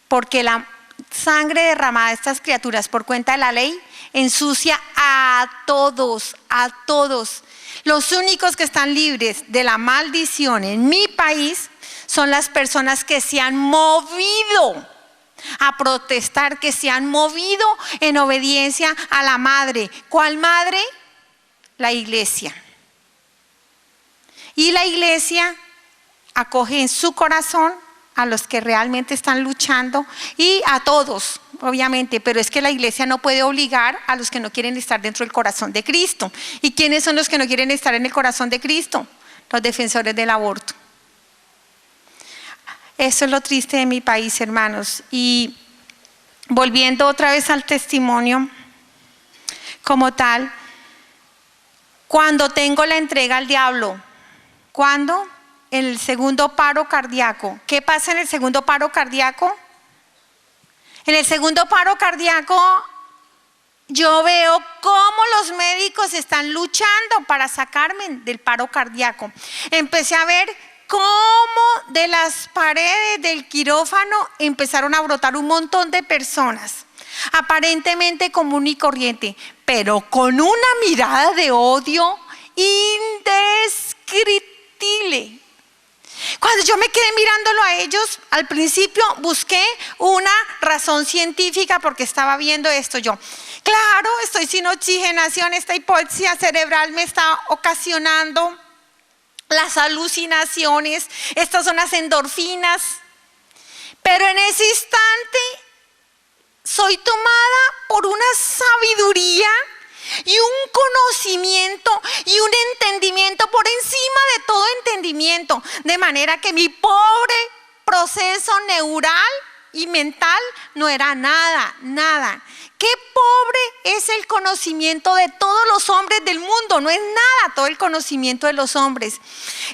Porque la sangre derramada de estas criaturas por cuenta de la ley ensucia a todos, a todos. Los únicos que están libres de la maldición en mi país son las personas que se han movido a protestar, que se han movido en obediencia a la madre. ¿Cuál madre? La iglesia. Y la iglesia acoge en su corazón a los que realmente están luchando y a todos, obviamente, pero es que la iglesia no puede obligar a los que no quieren estar dentro del corazón de Cristo. ¿Y quiénes son los que no quieren estar en el corazón de Cristo? Los defensores del aborto. Eso es lo triste de mi país, hermanos. Y volviendo otra vez al testimonio como tal, cuando tengo la entrega al diablo, ¿cuándo? En el segundo paro cardíaco. ¿Qué pasa en el segundo paro cardíaco? En el segundo paro cardíaco yo veo cómo los médicos están luchando para sacarme del paro cardíaco. Empecé a ver cómo de las paredes del quirófano empezaron a brotar un montón de personas, aparentemente común y corriente, pero con una mirada de odio indescriptible. Cuando yo me quedé mirándolo a ellos, al principio busqué una razón científica porque estaba viendo esto yo. Claro, estoy sin oxigenación, esta hipoxia cerebral me está ocasionando las alucinaciones, estas son las endorfinas. Pero en ese instante soy tomada por una sabiduría y un conocimiento y un entendimiento por encima de todo entendimiento, de manera que mi pobre proceso neural y mental no era nada. Qué pobre es el conocimiento de todos los hombres del mundo, no es nada todo el conocimiento de los hombres.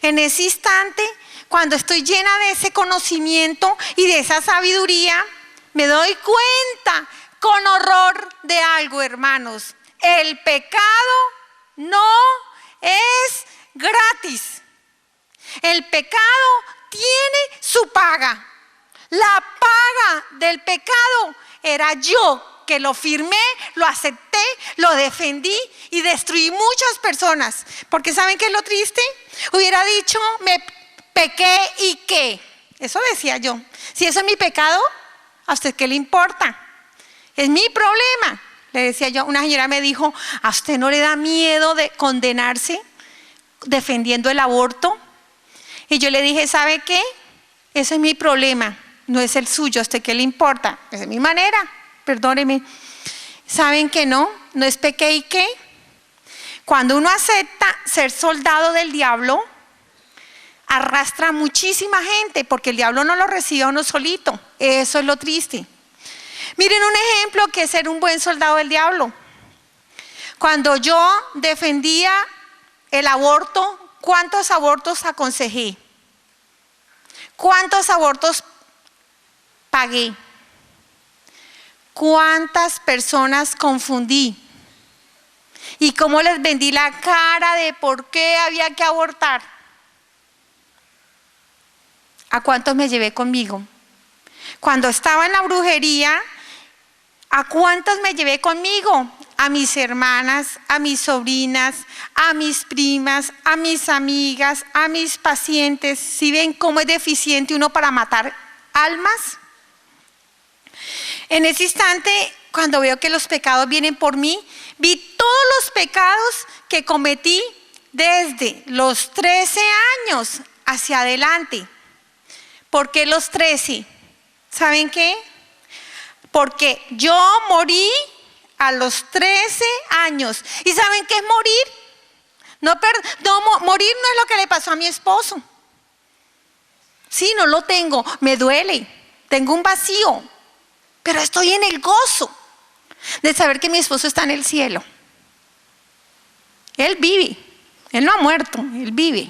En ese instante, cuando estoy llena de ese conocimiento y de esa sabiduría, me doy cuenta con horror de algo, hermanos. El pecado no es gratis. El pecado tiene su paga. La paga del pecado era yo que lo firmé, lo acepté, lo defendí y destruí muchas personas. Porque ¿saben qué es lo triste? Hubiera dicho, me pequé y qué. Eso decía yo. Si eso es mi pecado, ¿a usted qué le importa? Es mi problema. Le decía yo, una señora me dijo, ¿a usted no le da miedo de condenarse defendiendo el aborto? Y yo le dije, ¿sabe qué? Ese es mi problema, no es el suyo. ¿A usted qué le importa? Esa es mi manera, perdóneme. ¿Saben que no? ¿No es pequé y qué? Cuando uno acepta ser soldado del diablo, arrastra a muchísima gente, porque el diablo no lo recibe a uno solito. Eso es lo triste. Miren un ejemplo que es ser un buen soldado del diablo. Cuando yo defendía el aborto, ¿cuántos abortos aconsejé? ¿Cuántos abortos pagué? ¿Cuántas personas confundí? ¿Y cómo les vendí la cara de por qué había que abortar? ¿A cuántos me llevé conmigo? Cuando estaba en la brujería, ¿a cuántos me llevé conmigo? A mis hermanas, a mis sobrinas, a mis primas, a mis amigas, a mis pacientes. ¿Sí ven cómo es deficiente uno para matar almas? En ese instante, cuando veo que los pecados vienen por mí, vi todos los pecados que cometí desde los 13 años hacia adelante. ¿Por qué los 13? ¿Saben qué? Porque yo morí a los 13 años. ¿Y saben qué es morir? Morir no es lo que le pasó a mi esposo. Sí, no lo tengo, me duele, tengo un vacío, pero estoy en el gozo de saber que mi esposo está en el cielo. Él vive, él no ha muerto, él vive.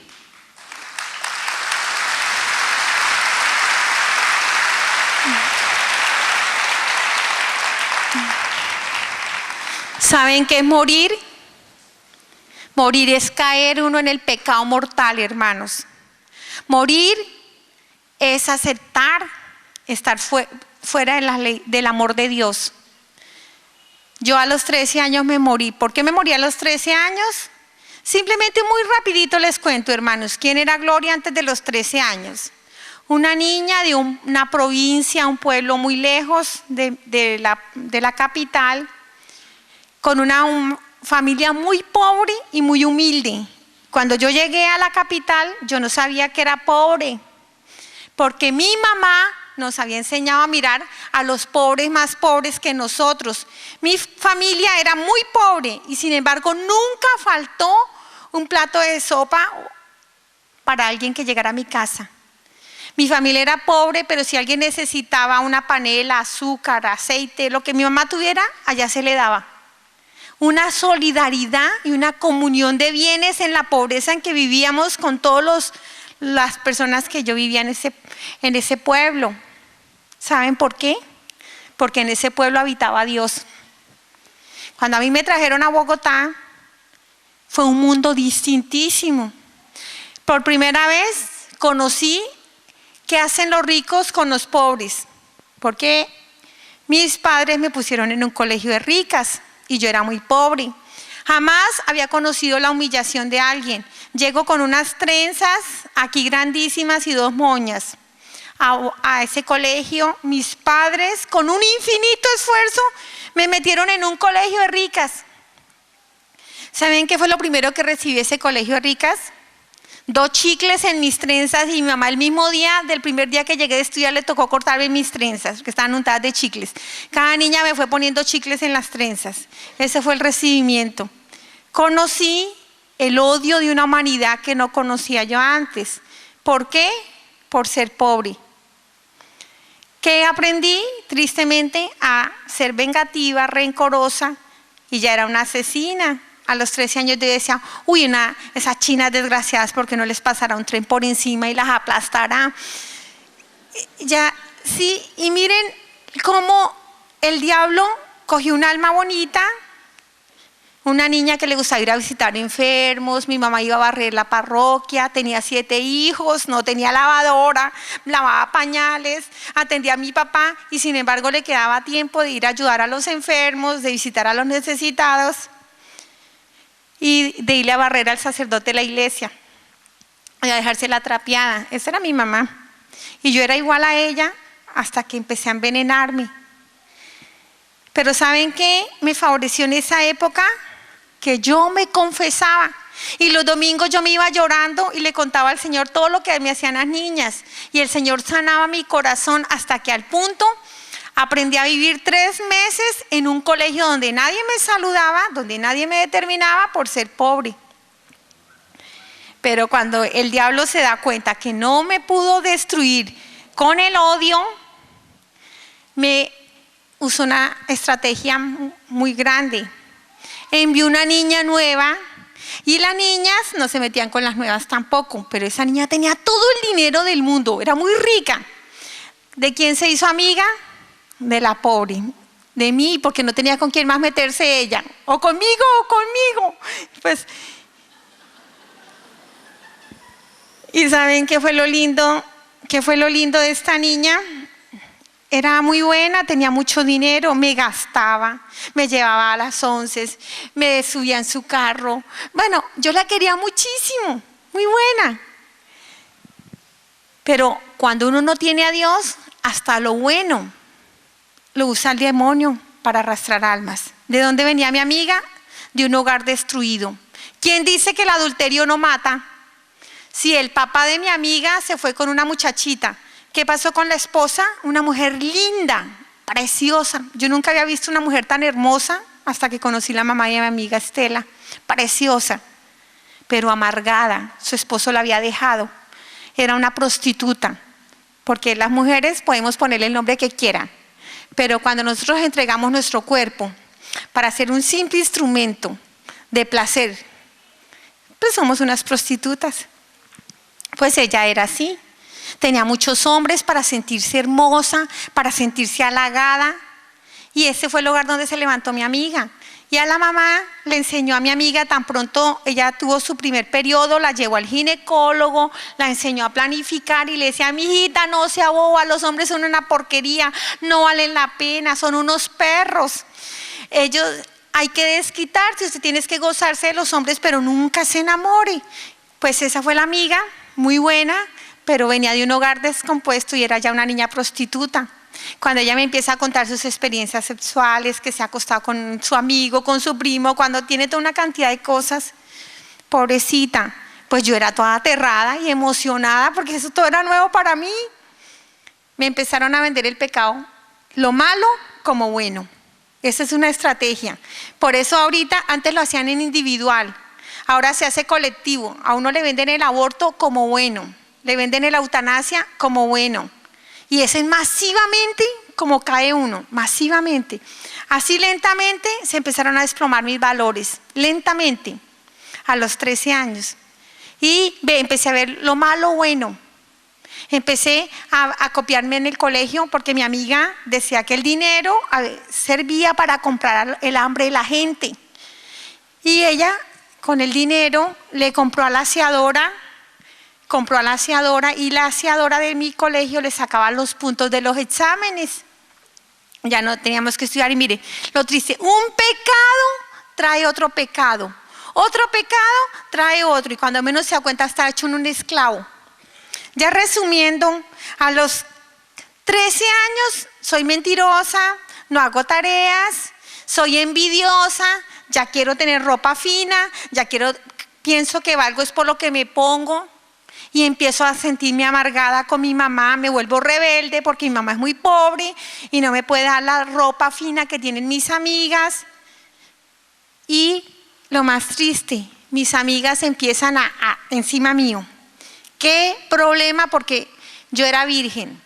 ¿Saben qué es morir? Morir es caer uno en el pecado mortal, hermanos. Morir es aceptar estar fuera de la ley, del amor de Dios. Yo a los 13 años me morí. ¿Por qué me morí a los 13 años? Simplemente muy rapidito les cuento, hermanos. ¿Quién era Gloria antes de los 13 años? Una niña de una provincia, un pueblo muy lejos de la capital, con una familia muy pobre y muy humilde. Cuando yo llegué a la capital, yo no sabía que era pobre, porque mi mamá nos había enseñado a mirar a los pobres más pobres que nosotros. Mi familia era muy pobre y sin embargo nunca faltó un plato de sopa para alguien que llegara a mi casa. Mi familia era pobre, pero si alguien necesitaba una panela, azúcar, aceite, lo que mi mamá tuviera, allá se le daba. Una solidaridad y una comunión de bienes en la pobreza en que vivíamos con todas las personas que yo vivía en ese pueblo. ¿Saben por qué? Porque en ese pueblo habitaba Dios. Cuando a mí me trajeron a Bogotá, fue un mundo distintísimo. Por primera vez conocí qué hacen los ricos con los pobres, porque mis padres me pusieron en un colegio de ricas y yo era muy pobre. Jamás había conocido la humillación de alguien. Llego con unas trenzas aquí grandísimas y 2 moñas a ese colegio. Mis padres, con un infinito esfuerzo, me metieron en un colegio de ricas. ¿Saben qué fue lo primero que recibí ese colegio de ricas? 2 chicles en mis trenzas, y mi mamá el mismo día, del primer día que llegué de estudiar, le tocó cortarme mis trenzas, que estaban untadas de chicles. Cada niña me fue poniendo chicles en las trenzas. Ese fue el recibimiento. Conocí el odio de una humanidad que no conocía yo antes. ¿Por qué? Por ser pobre. ¿Qué aprendí? Tristemente, a ser vengativa, rencorosa, y ya era una asesina. A los 13 años yo decía, uy, esas chinas desgraciadas, ¿porque no les pasará un tren por encima y las aplastará? Ya, sí, y miren cómo el diablo cogió un alma bonita, una niña que le gustaba ir a visitar enfermos. Mi mamá iba a barrer la parroquia, tenía 7 hijos, no tenía lavadora, lavaba pañales, atendía a mi papá, y sin embargo le quedaba tiempo de ir a ayudar a los enfermos, de visitar a los necesitados y de irle a barrer al sacerdote de la iglesia y a dejarse la trapeada. Esa era mi mamá, y yo era igual a ella hasta que empecé a envenenarme. Pero ¿saben qué me favoreció en esa época? Que yo me confesaba, y los domingos yo me iba llorando y le contaba al Señor todo lo que me hacían las niñas, y el Señor sanaba mi corazón, hasta que al punto aprendí a vivir 3 meses en un colegio donde nadie me saludaba, donde nadie me determinaba por ser pobre. Pero cuando el diablo se da cuenta que no me pudo destruir con el odio, me usó una estrategia muy grande. Envió una niña nueva, y las niñas no se metían con las nuevas tampoco, pero esa niña tenía todo el dinero del mundo, era muy rica. ¿De quién se hizo amiga? De la pobre, de mí, porque no tenía con quién más meterse ella, o conmigo. Pues, ¿y saben qué fue lo lindo? ¿Qué fue lo lindo de esta niña? Era muy buena, tenía mucho dinero, me gastaba, me llevaba a las 11, me subía en su carro. Bueno, yo la quería muchísimo, muy buena. Pero cuando uno no tiene a Dios, hasta lo bueno lo usa el demonio para arrastrar almas. ¿De dónde venía mi amiga? De un hogar destruido. ¿Quién dice que el adulterio no mata? Si el papá de mi amiga se fue con una muchachita, ¿qué pasó con la esposa? Una mujer linda, preciosa. Yo nunca había visto una mujer tan hermosa hasta que conocí la mamá de mi amiga Estela. Preciosa, pero amargada. Su esposo la había dejado. Era una prostituta, porque las mujeres podemos ponerle el nombre que quieran, pero cuando nosotros entregamos nuestro cuerpo para ser un simple instrumento de placer, pues somos unas prostitutas. Pues ella era así. Tenía muchos hombres para sentirse hermosa, para sentirse halagada, y ese fue el lugar donde se levantó mi amiga. Y a la mamá le enseñó a mi amiga, tan pronto ella tuvo su primer periodo, la llevó al ginecólogo, la enseñó a planificar, y le decía: mi hijita, no sea boba, los hombres son una porquería, no valen la pena, son unos perros. Ellos, hay que desquitarse, usted tiene que gozarse de los hombres, pero nunca se enamore. Pues esa fue la amiga, muy buena, pero venía de un hogar descompuesto y era ya una niña prostituta. Cuando ella me empieza a contar sus experiencias sexuales, que se ha acostado con su amigo, con su primo, cuando tiene toda una cantidad de cosas, pobrecita, pues yo era toda aterrada y emocionada, porque eso todo era nuevo para mí. Me empezaron a vender el pecado, lo malo como bueno. Esa es una estrategia. Por eso ahorita, antes lo hacían en individual, ahora se hace colectivo. A uno le venden el aborto como bueno, le venden la eutanasia como bueno. Y ese es masivamente como cae uno, masivamente. Así lentamente se empezaron a desplomar mis valores, lentamente, a los 13 años. Y empecé a ver lo malo bueno. Empecé a copiarme en el colegio, porque mi amiga decía que el dinero servía para comprar el hambre de la gente. Y ella, con el dinero, le compró a la aseadora compró a la aseadora y la aseadora de mi colegio le sacaba los puntos de los exámenes. Ya no teníamos que estudiar y mire, lo triste, un pecado trae otro pecado trae otro y cuando menos se da cuenta está hecho un esclavo. Ya resumiendo, a los 13 años soy mentirosa, no hago tareas, soy envidiosa, ya quiero tener ropa fina, pienso que valgo es por lo que me pongo y empiezo a sentirme amargada con mi mamá, me vuelvo rebelde porque mi mamá es muy pobre y no me puede dar la ropa fina que tienen mis amigas. Y lo más triste, mis amigas empiezan encima mío. ¿Qué problema? Porque yo era virgen.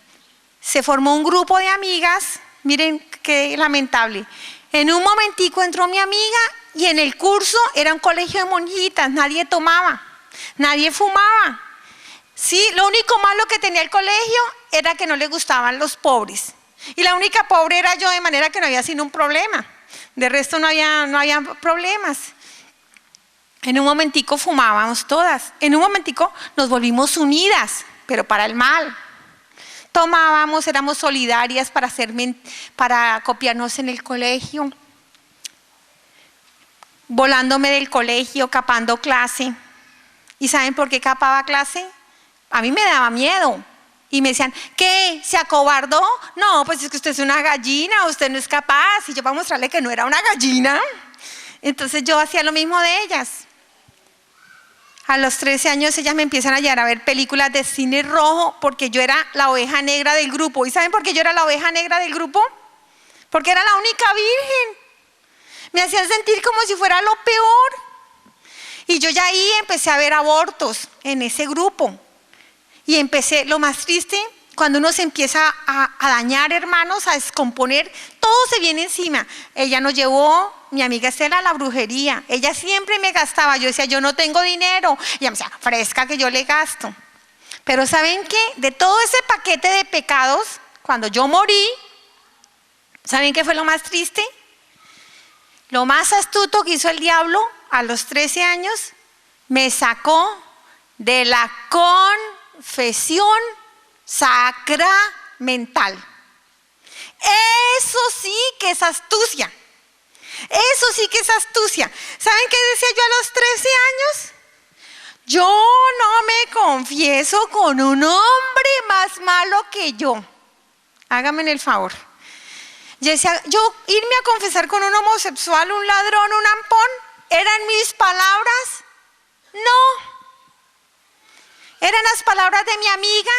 Se formó un grupo de amigas, miren qué lamentable. En un momentico entró mi amiga y en el curso era un colegio de monjitas, nadie tomaba, nadie fumaba. Sí, lo único malo que tenía el colegio era que no le gustaban los pobres. Y la única pobre era yo, de manera que no había sino un problema. De resto no había problemas. En un momentico fumábamos todas, en un momentico nos volvimos unidas, pero para el mal. Tomábamos, éramos solidarias para copiarnos en el colegio, volándome del colegio, capando clase. ¿Y saben por qué capaba clase? A mí me daba miedo. Y me decían, ¿qué? ¿Se acobardó? No, pues es que usted es una gallina, usted no es capaz. Y yo para mostrarle que no era una gallina. Entonces yo hacía lo mismo de ellas. A los 13 años ellas me empiezan a llevar a ver películas de cine rojo porque yo era la oveja negra del grupo. ¿Y saben por qué yo era la oveja negra del grupo? Porque era la única virgen. Me hacían sentir como si fuera lo peor. Y yo ya ahí empecé a ver abortos en ese grupo. Y empecé, lo más triste, cuando uno se empieza a dañar, hermanos, a descomponer, todo se viene encima. Ella nos llevó, mi amiga Estela, a la brujería. Ella siempre me gastaba. Yo decía, yo no tengo dinero. Y ella me decía, fresca que yo le gasto. Pero ¿saben qué? De todo ese paquete de pecados, cuando yo morí, ¿saben qué fue lo más triste? Lo más astuto que hizo el diablo a los 13 años, me sacó de la confesión sacramental. Eso sí que es astucia. Eso sí que es astucia. ¿Saben qué decía yo a los 13 años? Yo no me confieso con un hombre más malo que yo. Háganme el favor. Yo decía, yo irme a confesar con un homosexual, un ladrón, un ampón, ¿eran mis palabras? No. Eran las palabras de mi amiga.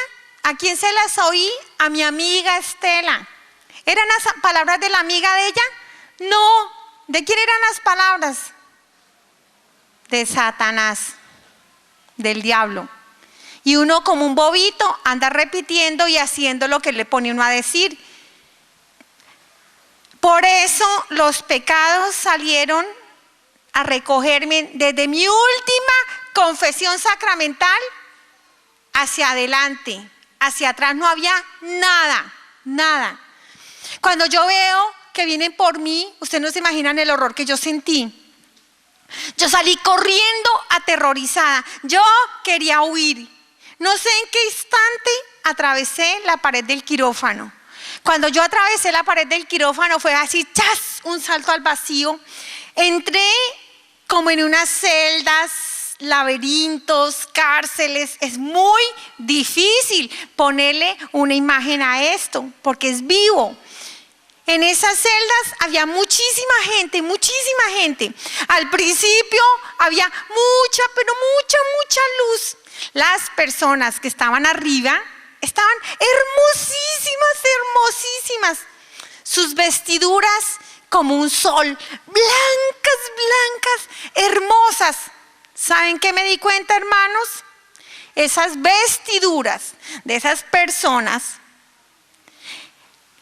¿A quién se las oí? A mi amiga Estela. ¿Eran las palabras de la amiga de ella? No. ¿De quién eran las palabras? De Satanás, del diablo. Y uno como un bobito anda repitiendo y haciendo lo que le pone uno a decir. Por eso los pecados salieron a recogerme desde mi última confesión sacramental hacia adelante. Hacia atrás no había nada, nada. Cuando yo veo que vienen por mí, ustedes no se imaginan el horror que yo sentí. Yo salí corriendo aterrorizada. Yo quería huir. No sé en qué instante atravesé la pared del quirófano. Cuando yo atravesé la pared del quirófano fue así, ¡chas!, un salto al vacío. Entré como en unas celdas, laberintos, cárceles. Es muy difícil ponerle una imagen a esto porque es vivo. En esas celdas había muchísima gente. Al principio había mucha, pero mucha luz. Las personas que estaban arriba estaban hermosísimas. Sus vestiduras como un sol, blancas, hermosas. ¿Saben qué me di cuenta, hermanos? Esas vestiduras de esas personas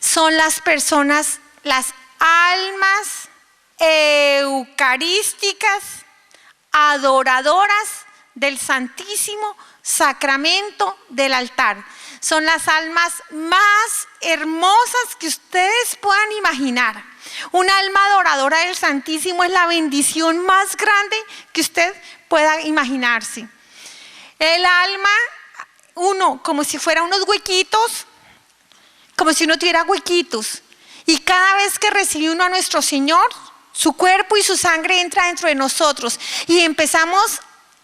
son las personas, las almas eucarísticas, adoradoras del Santísimo Sacramento del altar. Son las almas más hermosas que ustedes puedan imaginar. Un alma adoradora del Santísimo es la bendición más grande que usted pueda imaginarse. El alma, uno, como si fuera unos huequitos, como si uno tuviera huequitos. Y cada vez que recibe uno a nuestro Señor, su cuerpo y su sangre entra dentro de nosotros. Y empezamos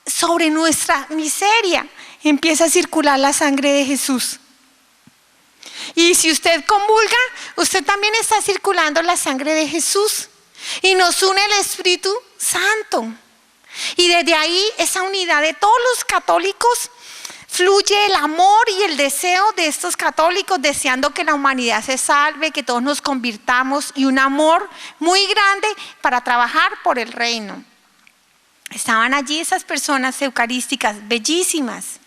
sobre nuestra miseria. Empieza a circular la sangre de Jesús. Y si usted convulga, usted también está circulando la sangre de Jesús. Y nos une el Espíritu Santo. Y desde ahí, esa unidad de todos los católicos, fluye el amor y el deseo de estos católicos, deseando que la humanidad se salve, que todos nos convirtamos, y un amor muy grande para trabajar por el reino. Estaban allí esas personas eucarísticas, bellísimas.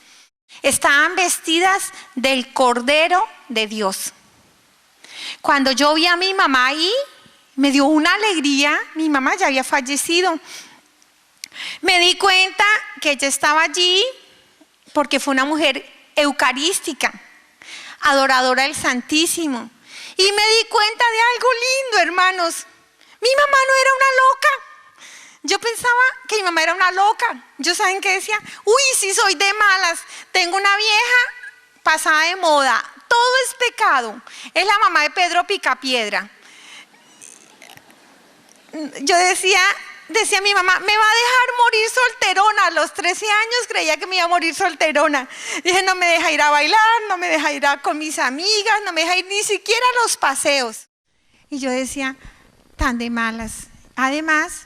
Estaban vestidas del Cordero de Dios. Cuando yo vi a mi mamá ahí, me dio una alegría. Mi mamá ya había fallecido. Me di cuenta que ella estaba allí porque fue una mujer eucarística, adoradora del Santísimo. Y me di cuenta de algo lindo, hermanos. Mi mamá no era una loca. Yo pensaba que mi mamá era una loca. Yo, ¿saben qué decía? Uy, sí soy de malas. Tengo una vieja pasada de moda. Todo es pecado. Es la mamá de Pedro Picapiedra. Yo decía a mi mamá, me va a dejar morir solterona. A los 13 años creía que me iba a morir solterona. Dije, no me deja ir a bailar, no me deja ir con mis amigas, no me deja ir ni siquiera a los paseos. Y yo decía, tan de malas. Además,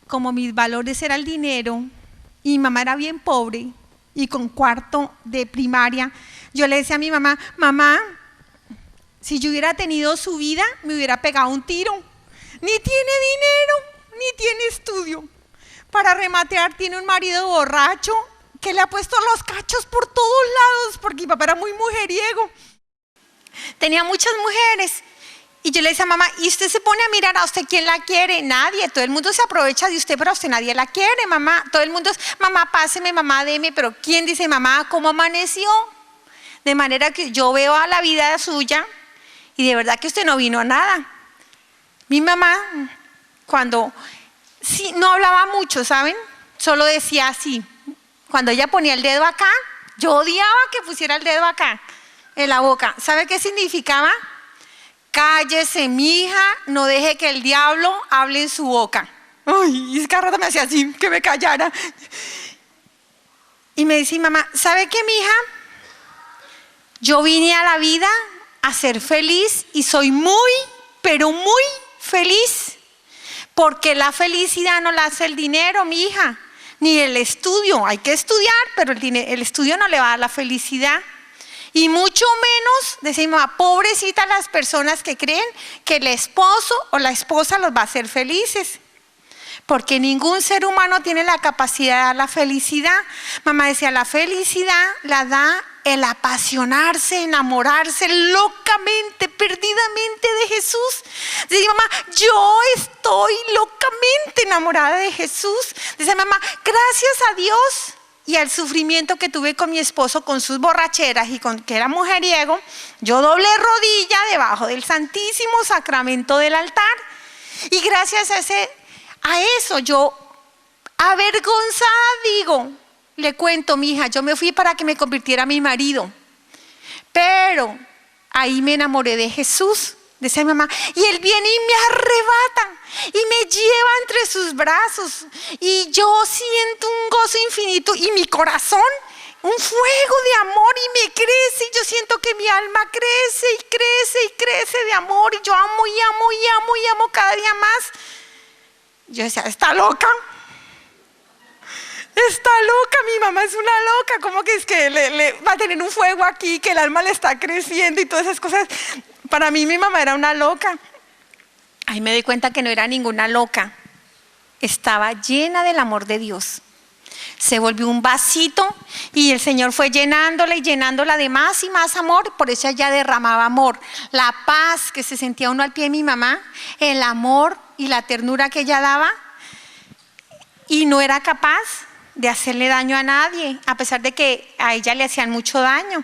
como mis valores era el dinero y mi mamá era bien pobre y con cuarto de primaria, yo le decía a mi mamá, mamá, si yo hubiera tenido su vida, me hubiera pegado un tiro. Ni tiene dinero, ni tiene estudio. Para rematear, tiene un marido borracho que le ha puesto los cachos por todos lados, porque mi papá era muy mujeriego. Tenía muchas mujeres. Y yo le decía a mamá, y usted se pone a mirar a usted, ¿quién la quiere? Nadie, todo el mundo se aprovecha de usted, pero a usted nadie la quiere, mamá. Todo el mundo es, mamá, páseme, mamá, deme, pero ¿quién dice, mamá, cómo amaneció? De manera que yo veo a la vida suya y de verdad que usted no vino a nada. Mi mamá, cuando sí, no hablaba mucho, ¿saben? Solo decía así. Cuando ella ponía el dedo acá, yo odiaba que pusiera el dedo acá, en la boca. ¿Sabe qué significaba? Cállese, mija, no deje que el diablo hable en su boca. Ay, y cada rato me hacía así, que me callara. Y me dice mamá, ¿sabe qué, mija? Yo vine a la vida a ser feliz y soy muy, pero muy feliz. Porque la felicidad no la hace el dinero, mija, ni el estudio. Hay que estudiar, pero el estudio no le va a dar la felicidad. Y mucho menos, decimos, pobrecita las personas que creen que el esposo o la esposa los va a hacer felices. Porque ningún ser humano tiene la capacidad de dar la felicidad. Mamá decía, la felicidad la da el apasionarse, enamorarse locamente, perdidamente de Jesús. Dice mamá, yo estoy locamente enamorada de Jesús. Dice mamá, gracias a Dios y al sufrimiento que tuve con mi esposo, con sus borracheras y con que era mujeriego, yo doblé rodilla debajo del Santísimo Sacramento del altar. Y gracias a eso yo, avergonzada, digo, le cuento, mi hija, yo me fui para que me convirtiera en mi marido, pero ahí me enamoré de Jesús. Decía mi mamá, y él viene y me arrebata y me lleva entre sus brazos y yo siento un gozo infinito y mi corazón, un fuego de amor y me crece y yo siento que mi alma crece y crece y crece de amor y yo amo y amo y amo y amo cada día más. Yo decía, está loca, mi mamá es una loca, ¿cómo que es que le va a tener un fuego aquí, que el alma le está creciendo y todas esas cosas? Para mí mi mamá era una loca. Ahí me di cuenta que no era ninguna loca. Estaba llena del amor de Dios. Se volvió un vasito y el Señor fue llenándola y llenándola de más y más amor. Por eso ella derramaba amor. La paz que se sentía uno al pie de mi mamá, el amor y la ternura que ella daba. Y no era capaz de hacerle daño a nadie, a pesar de que a ella le hacían mucho daño.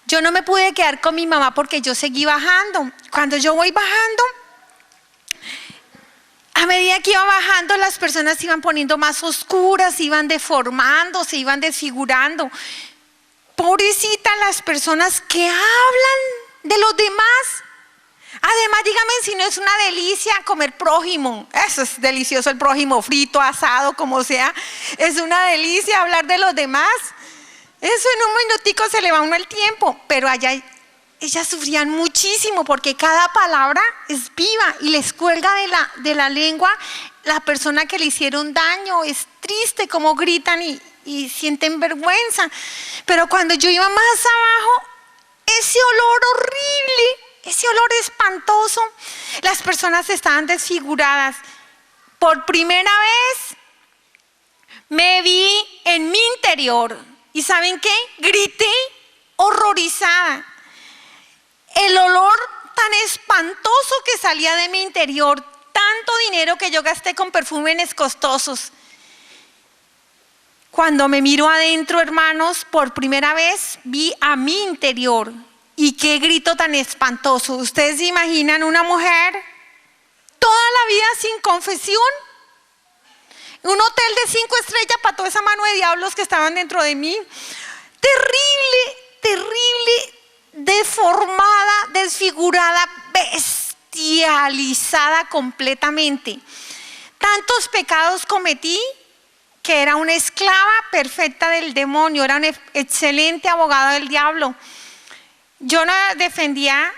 Yo no me pude quedar con mi mamá porque yo seguí bajando. Cuando yo voy bajando, A medida que iba bajando, las personas se iban poniendo más oscuras, se iban deformando, se iban desfigurando. Pobrecita las personas que hablan de los demás. Además, dígame si no es una delicia comer prójimo. Eso es delicioso, el prójimo frito, asado, como sea. Es una delicia hablar de los demás. Eso en un minutico se le va a uno el tiempo. Pero allá ellas sufrían muchísimo porque cada palabra es viva y les cuelga de la lengua la persona que le hicieron daño. Es triste cómo gritan y sienten vergüenza. Pero cuando yo iba más abajo, ese olor horrible, ese olor espantoso, las personas estaban desfiguradas. Por primera vez me vi en mi interior. ¿Y saben qué? Grité horrorizada. El olor tan espantoso que salía de mi interior, tanto dinero que yo gasté con perfumes costosos. Cuando me miro adentro, hermanos, por primera vez vi a mi interior. Y qué grito tan espantoso. ¿Ustedes se imaginan una mujer toda la vida sin confesión? Un hotel de 5 estrellas para toda esa mano de diablos que estaban dentro de mí. Terrible, terrible, deformada, desfigurada, bestializada completamente. Tantos pecados cometí que era una esclava perfecta del demonio, era un excelente abogado del diablo. Yo no defendía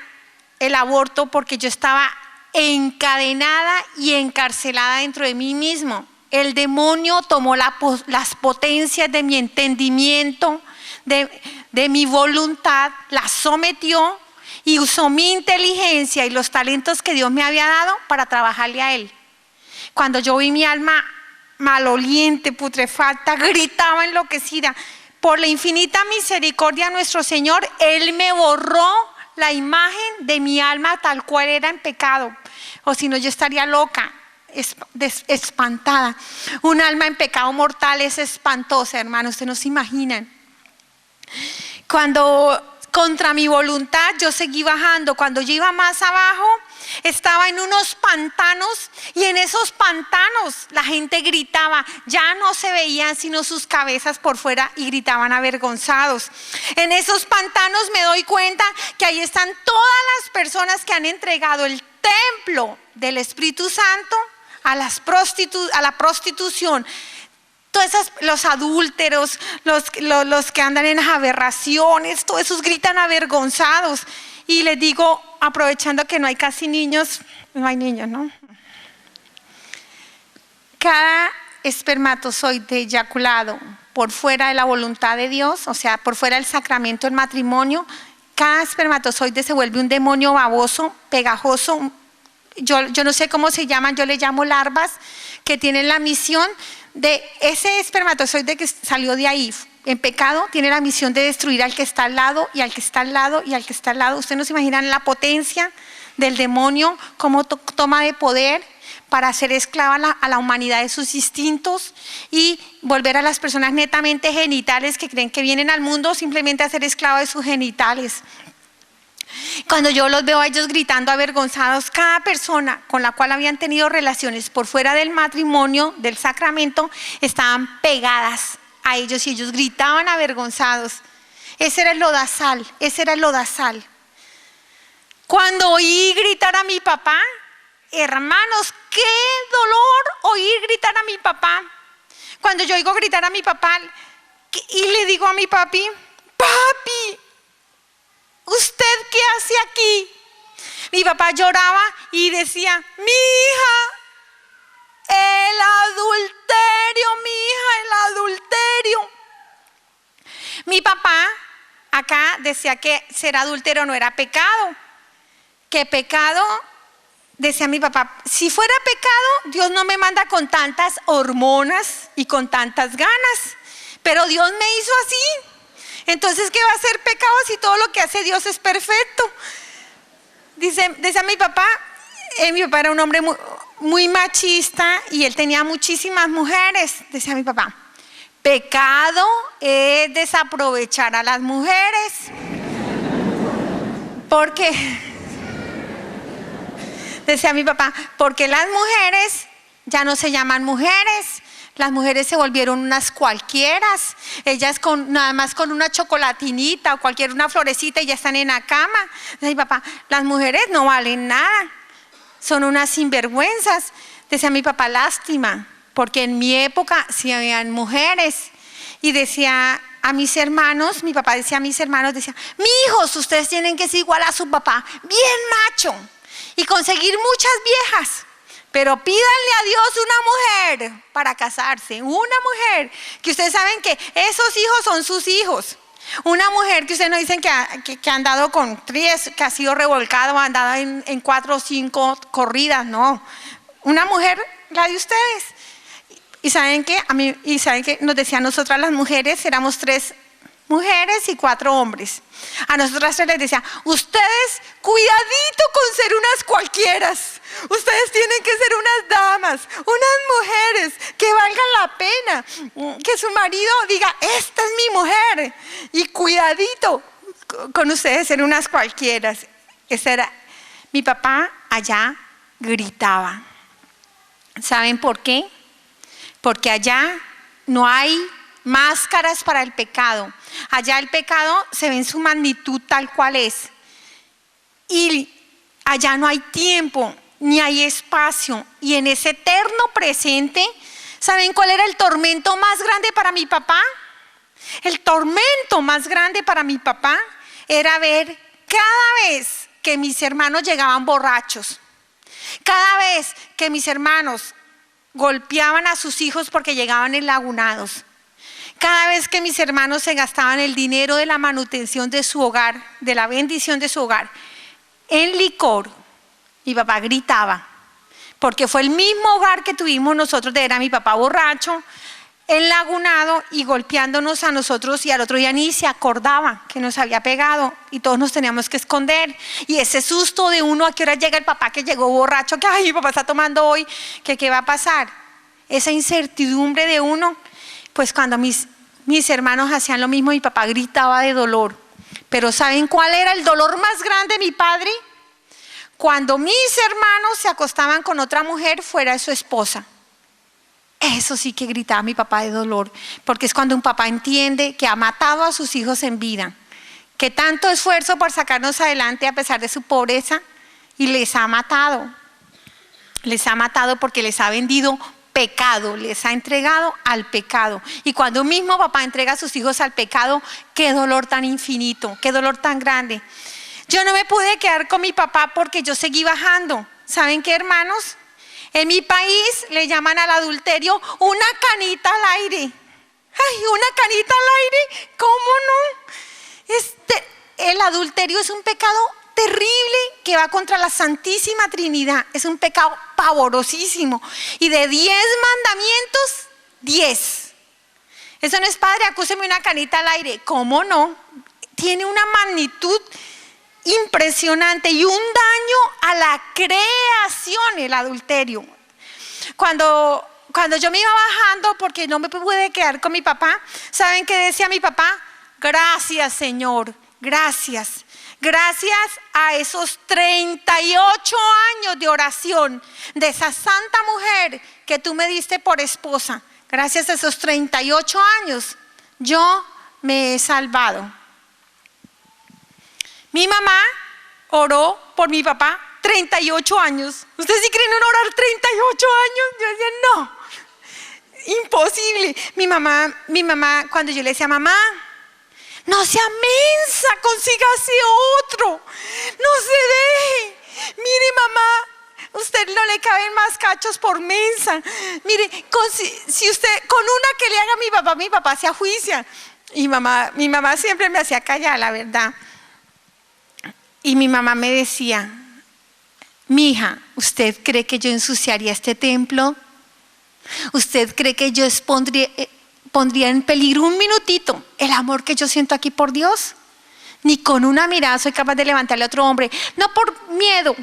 el aborto porque yo estaba encadenada y encarcelada dentro de mí mismo. El demonio tomó las potencias de mi entendimiento, de mi voluntad, las sometió y usó mi inteligencia y los talentos que Dios me había dado para trabajarle a él. Cuando yo vi mi alma maloliente, putrefacta, gritaba enloquecida. Por la infinita misericordia de nuestro Señor, Él me borró la imagen de mi alma tal cual era en pecado. O si no, yo estaría loca, espantada. Un alma en pecado mortal es espantosa, hermanos, ustedes no se imaginan. Cuando contra mi voluntad yo seguí bajando, cuando yo iba más abajo, estaba en unos pantanos y en esos pantanos la gente gritaba, ya no se veían sino sus cabezas por fuera y gritaban avergonzados. En esos pantanos me doy cuenta que ahí están todas las personas que han entregado el templo del Espíritu Santo a la prostitución. Todos los adúlteros, los que andan en aberraciones, todos esos gritan avergonzados. Y les digo, aprovechando que no hay casi niños, no hay niños, ¿no? Cada espermatozoide eyaculado por fuera de la voluntad de Dios, o sea, por fuera del sacramento del matrimonio, cada espermatozoide se vuelve un demonio baboso, pegajoso. Yo no sé cómo se llaman, yo le llamo larvas, que tienen la misión de ese espermatozoide que salió de ahí en pecado, tiene la misión de destruir al que está al lado y al que está al lado y al que está al lado. Ustedes no se imaginan la potencia del demonio, cómo toma de poder para hacer esclava a la humanidad de sus instintos y volver a las personas netamente genitales que creen que vienen al mundo simplemente a ser esclavos de sus genitales. Cuando yo los veo a ellos gritando avergonzados, cada persona con la cual habían tenido relaciones por fuera del matrimonio, del sacramento, estaban pegadas a ellos y ellos gritaban avergonzados. Ese era el lodazal, ese era el lodazal. Cuando oí gritar a mi papá, hermanos, qué dolor oír gritar a mi papá. Cuando yo oigo gritar a mi papá y le digo a mi papi, papi, ¿usted qué hace aquí? Mi papá lloraba y decía, mi hija, el adulterio, mi hija, el adulterio. Mi papá acá decía que ser adúltero no era pecado, que pecado, decía mi papá, si fuera pecado, Dios no me manda con tantas hormonas y con tantas ganas, pero Dios me hizo así. Entonces, ¿qué va a ser pecado si todo lo que hace Dios es perfecto? Decía mi papá era un hombre muy machista y él tenía muchísimas mujeres. Decía mi papá, pecado es desaprovechar a las mujeres. Porque, decía mi papá, porque las mujeres ya no se llaman mujeres. Las mujeres se volvieron unas cualquieras. Ellas nada más con una chocolatinita o una florecita y ya están en la cama. Decía mi papá, las mujeres no valen nada, son unas sinvergüenzas. Decía mi papá, lástima, porque en mi época sí habían mujeres. Y decía a mis hermanos, mi papá decía a mis hermanos, decía, mijos, ustedes tienen que ser igual a su papá, bien macho, y conseguir muchas viejas. Pero pídanle a Dios una mujer para casarse, una mujer, que ustedes saben que esos hijos son sus hijos. Una mujer que ustedes no dicen que ha andado con 3, que ha sido revolcado, ha andado en 4 o 5 corridas, no. Una mujer, la de ustedes. Y saben que nos decían nosotras las mujeres, éramos 3 mujeres y 4 hombres. A nosotras 3 les decía, ustedes cuidadito con ser unas cualquieras. Ustedes tienen que ser unas damas, unas mujeres que valgan la pena, que su marido diga, esta es mi mujer. Y cuidadito con ustedes ser unas cualquieras. Ese era, mi papá allá gritaba. ¿Saben por qué? Porque allá no hay máscaras para el pecado. Allá el pecado se ve en su magnitud tal cual es. Y allá no hay tiempo, ni hay espacio. Y en ese eterno presente, ¿saben cuál era el tormento más grande para mi papá? El tormento más grande para mi papá era ver cada vez que mis hermanos llegaban borrachos, cada vez que mis hermanos golpeaban a sus hijos porque llegaban enlagunados, cada vez que mis hermanos se gastaban el dinero de la manutención de su hogar, de la bendición de su hogar, en licor, mi papá gritaba, porque fue el mismo hogar que tuvimos nosotros, era mi papá borracho, enlagunado y golpeándonos a nosotros, y al otro día ni se acordaba que nos había pegado y todos nos teníamos que esconder. Y ese susto de uno, a qué hora llega el papá que llegó borracho, que ay, mi papá está tomando hoy, que qué va a pasar, esa incertidumbre de uno. Pues cuando mis hermanos hacían lo mismo, mi papá gritaba de dolor. Pero ¿saben cuál era el dolor más grande de mi padre? Cuando mis hermanos se acostaban con otra mujer fuera de su esposa. Eso sí que gritaba mi papá de dolor, porque es cuando un papá entiende que ha matado a sus hijos en vida, que tanto esfuerzo por sacarnos adelante a pesar de su pobreza, y les ha matado porque les ha vendido pecado, les ha entregado al pecado. Y cuando un mismo papá entrega a sus hijos al pecado, qué dolor tan infinito, qué dolor tan grande. Yo no me pude quedar con mi papá porque yo seguí bajando. ¿Saben qué, hermanos? En mi país le llaman al adulterio una canita al aire. Ay, una canita al aire, ¿cómo no? El adulterio es un pecado terrible que va contra la Santísima Trinidad. Es un pecado pavorosísimo. Y de 10 mandamientos, 10. Eso no es, padre, acúseme una canita al aire. ¿Cómo no? Tiene una magnitud impresionante y un daño a la creación, el adulterio. Cuando yo me iba bajando, porque no me pude quedar con mi papá, ¿saben qué decía mi papá? Gracias, Señor, gracias. Gracias a esos 38 años de oración de esa santa mujer que tú me diste por esposa. Gracias a esos 38 años, yo me he salvado. Mi mamá oró por mi papá 38 años. ¿Ustedes sí creen en orar 38 años? Yo decía, no, imposible. Mi mamá, cuando yo le decía, mamá, no sea mensa, consígase otro, no se deje. Mire, mamá, usted no le caben más cachos por mensa. Mire, si usted, con una que le haga a mi papá se ajuicia. Y mi mamá siempre me hacía callar, la verdad. Y mi mamá me decía, mija, ¿usted cree que yo ensuciaría este templo? ¿Usted cree que yo pondría en peligro un minutito el amor que yo siento aquí por Dios? Ni con una mirada soy capaz de levantarle a otro hombre, no por miedo,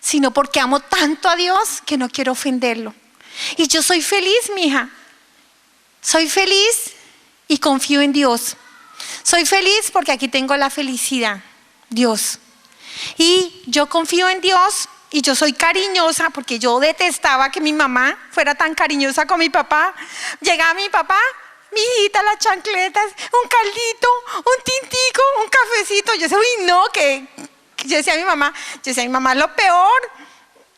sino porque amo tanto a Dios que no quiero ofenderlo. Y yo soy feliz, mija. Soy feliz y confío en Dios. Soy feliz porque aquí tengo la felicidad. Dios. Y yo confío en Dios y yo soy cariñosa porque yo detestaba que mi mamá fuera tan cariñosa con mi papá. Llegaba mi papá, mi hijita, las chancletas, un caldito, un tintico, un cafecito. Yo decía, uy, no, que yo decía a mi mamá, lo peor,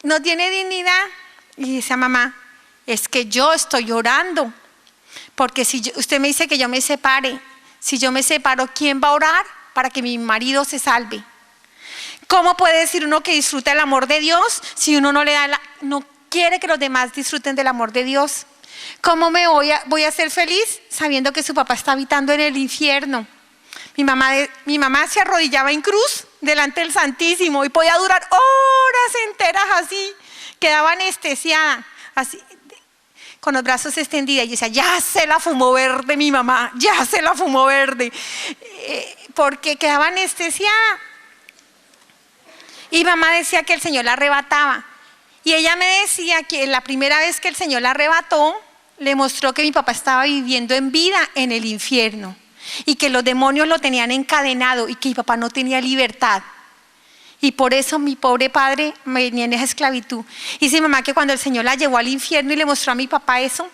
no tiene dignidad. Y decía, mamá, es que yo estoy llorando, porque si usted me dice que yo me separe, si yo me separo, ¿quién va a orar para que mi marido se salve? ¿Cómo puede decir uno que disfruta el amor de Dios si uno no quiere que los demás disfruten del amor de Dios? ¿Cómo voy a ser feliz sabiendo que su papá está habitando en el infierno? Mi mamá se arrodillaba en cruz delante del Santísimo y podía durar horas enteras así, quedaba anestesiada, así, con los brazos extendidos. Y decía, ya se la fumó verde mi mamá, ya se la fumó verde, porque quedaba anestesiada. Y mamá decía que el Señor la arrebataba. Y ella me decía que la primera vez que el Señor la arrebató, le mostró que mi papá estaba viviendo en vida en el infierno y que los demonios lo tenían encadenado y que mi papá no tenía libertad. Y por eso mi pobre padre me venía en esa esclavitud. Y dice mi mamá que cuando el Señor la llevó al infierno y le mostró a mi papá eso,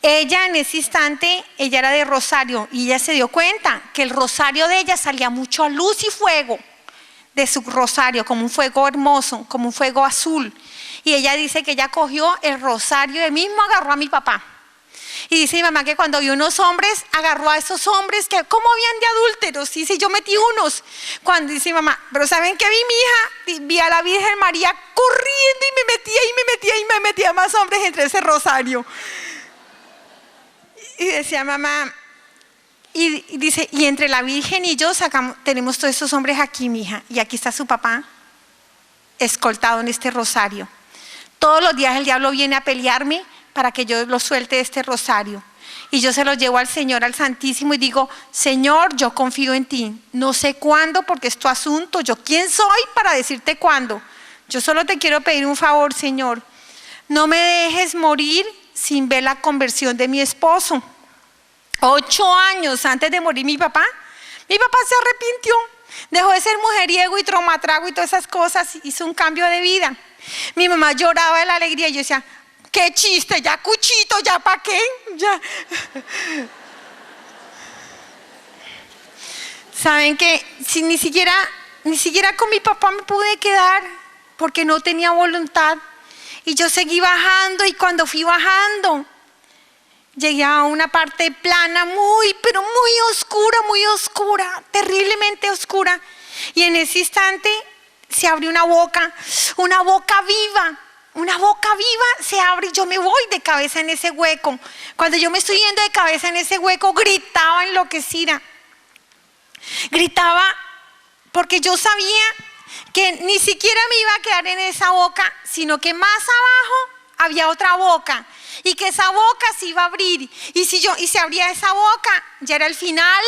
ella en ese instante, ella era de Rosario y ella se dio cuenta que el rosario de ella salía mucho a luz y fuego de su rosario, como un fuego hermoso, como un fuego azul. Y ella dice que ella cogió el rosario y él mismo agarró a mi papá. Y dice mi mamá que cuando vio unos hombres, agarró a esos hombres que ¿cómo habían de adúlteros? Y dice, yo metí unos. Cuando dice mi mamá, pero ¿saben qué vi mi hija? Vi a la Virgen María corriendo y me metía más hombres entre ese rosario. Y decía mamá, y dice, y entre la Virgen y yo tenemos todos estos hombres aquí, mija, y aquí está su papá escoltado en este rosario. Todos los días el diablo viene a pelearme para que yo lo suelte de este rosario. Y yo se lo llevo al Señor, al Santísimo, y digo, Señor, yo confío en ti. No sé cuándo, porque es tu asunto. Yo, ¿quién soy para decirte cuándo? Yo solo te quiero pedir un favor, Señor. No me dejes morir sin ver la conversión de mi esposo. 8 años antes de morir mi papá se arrepintió, dejó de ser mujeriego y tromatrago y todas esas cosas, hizo un cambio de vida. Mi mamá lloraba de la alegría y yo decía, qué chiste, ya cuchito, ya pa' qué, ya. Saben que si ni siquiera con mi papá me pude quedar porque no tenía voluntad, y yo seguí bajando, y cuando fui bajando llegué a una parte plana pero muy oscura, terriblemente oscura. Y en ese instante se abrió una boca viva se abre y yo me voy de cabeza en ese hueco. Cuando yo me estoy yendo de cabeza en ese hueco, gritaba enloquecida. Gritaba porque yo sabía que ni siquiera me iba a quedar en esa boca, sino que más abajo había otra boca, y que esa boca se iba a abrir, y si se abría esa boca, ya era el final,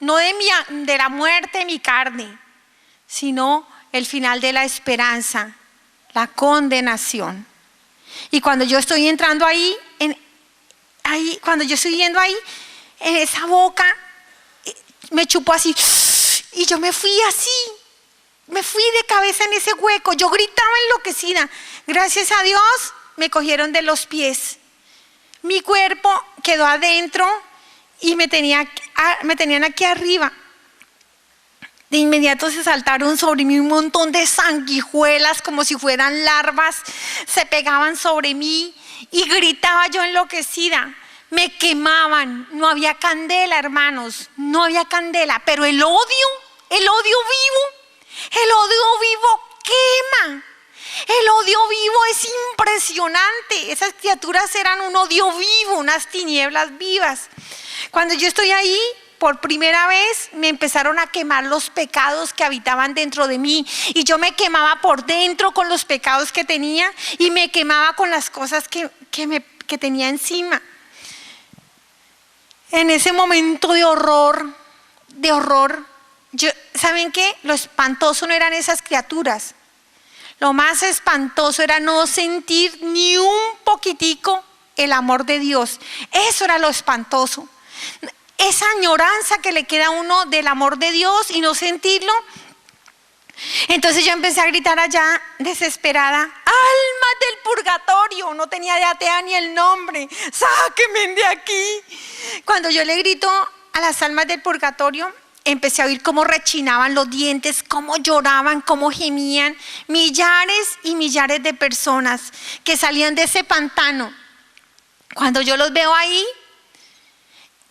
no de la muerte de mi carne, sino el final de la esperanza, la condenación. Y cuando yo estoy entrando cuando yo estoy yendo ahí, en esa boca, me chupó así, y yo me fui de cabeza en ese hueco, yo gritaba enloquecida. Gracias a Dios me cogieron de los pies, mi cuerpo quedó adentro y me tenían aquí arriba. De inmediato se saltaron sobre mí un montón de sanguijuelas como si fueran larvas, se pegaban sobre mí y gritaba yo enloquecida. Me quemaban, no había candela, hermanos, no había candela, pero el odio vivo quema. El odio vivo es impresionante. Esas criaturas eran un odio vivo, unas tinieblas vivas. Cuando yo estoy ahí, por primera vez me empezaron a quemar los pecados que habitaban dentro de mí, y yo me quemaba por dentro con los pecados que tenía, y me quemaba con las cosas que tenía encima. En ese momento de horror, ¿saben qué? Lo espantoso no eran esas criaturas. Lo más espantoso era no sentir ni un poquitico el amor de Dios. Eso era lo espantoso. Esa añoranza que le queda a uno del amor de Dios y no sentirlo. Entonces yo empecé a gritar allá, desesperada, almas del purgatorio, no tenía de atea ni el nombre, sáquenme de aquí. Cuando yo le grito a las almas del purgatorio, empecé a oír cómo rechinaban los dientes, cómo lloraban, cómo gemían, millares y millares de personas que salían de ese pantano. Cuando yo los veo ahí,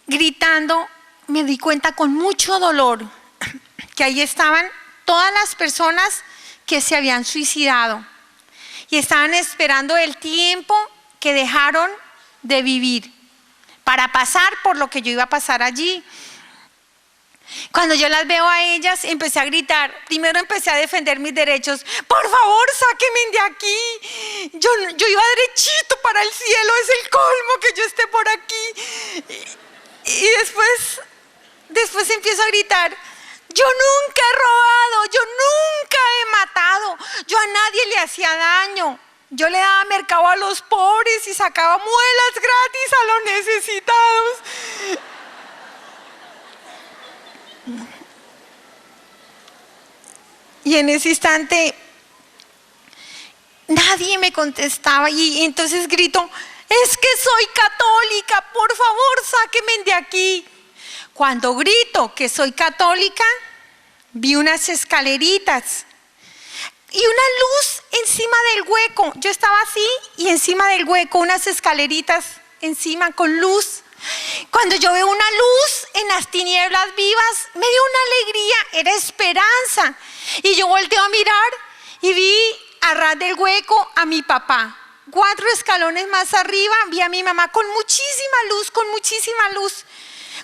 gritando, me di cuenta con mucho dolor que ahí estaban todas las personas que se habían suicidado y estaban esperando el tiempo que dejaron de vivir para pasar por lo que yo iba a pasar allí. Cuando yo las veo a ellas, empecé a gritar. Primero empecé a defender mis derechos. Por favor, sáquenme de aquí. Yo iba derechito para el cielo. Es el colmo que yo esté por aquí. Y después empiezo a gritar. Yo nunca he robado, yo nunca he matado, yo a nadie le hacía daño. Yo le daba mercado a los pobres y sacaba muelas gratis a los necesitados. Y en ese instante nadie me contestaba y entonces grito, es que soy católica, por favor, sáquenme de aquí. Cuando grito que soy católica, vi unas escaleritas y una luz encima del hueco. Yo estaba así y encima del hueco unas escaleritas encima con luz. Cuando yo veo una luz en las tinieblas vivas, me dio una alegría, era esperanza. Y yo volteo a mirar y vi a ras del hueco a mi papá. 4 escalones más arriba vi a mi mamá con muchísima luz, con muchísima luz.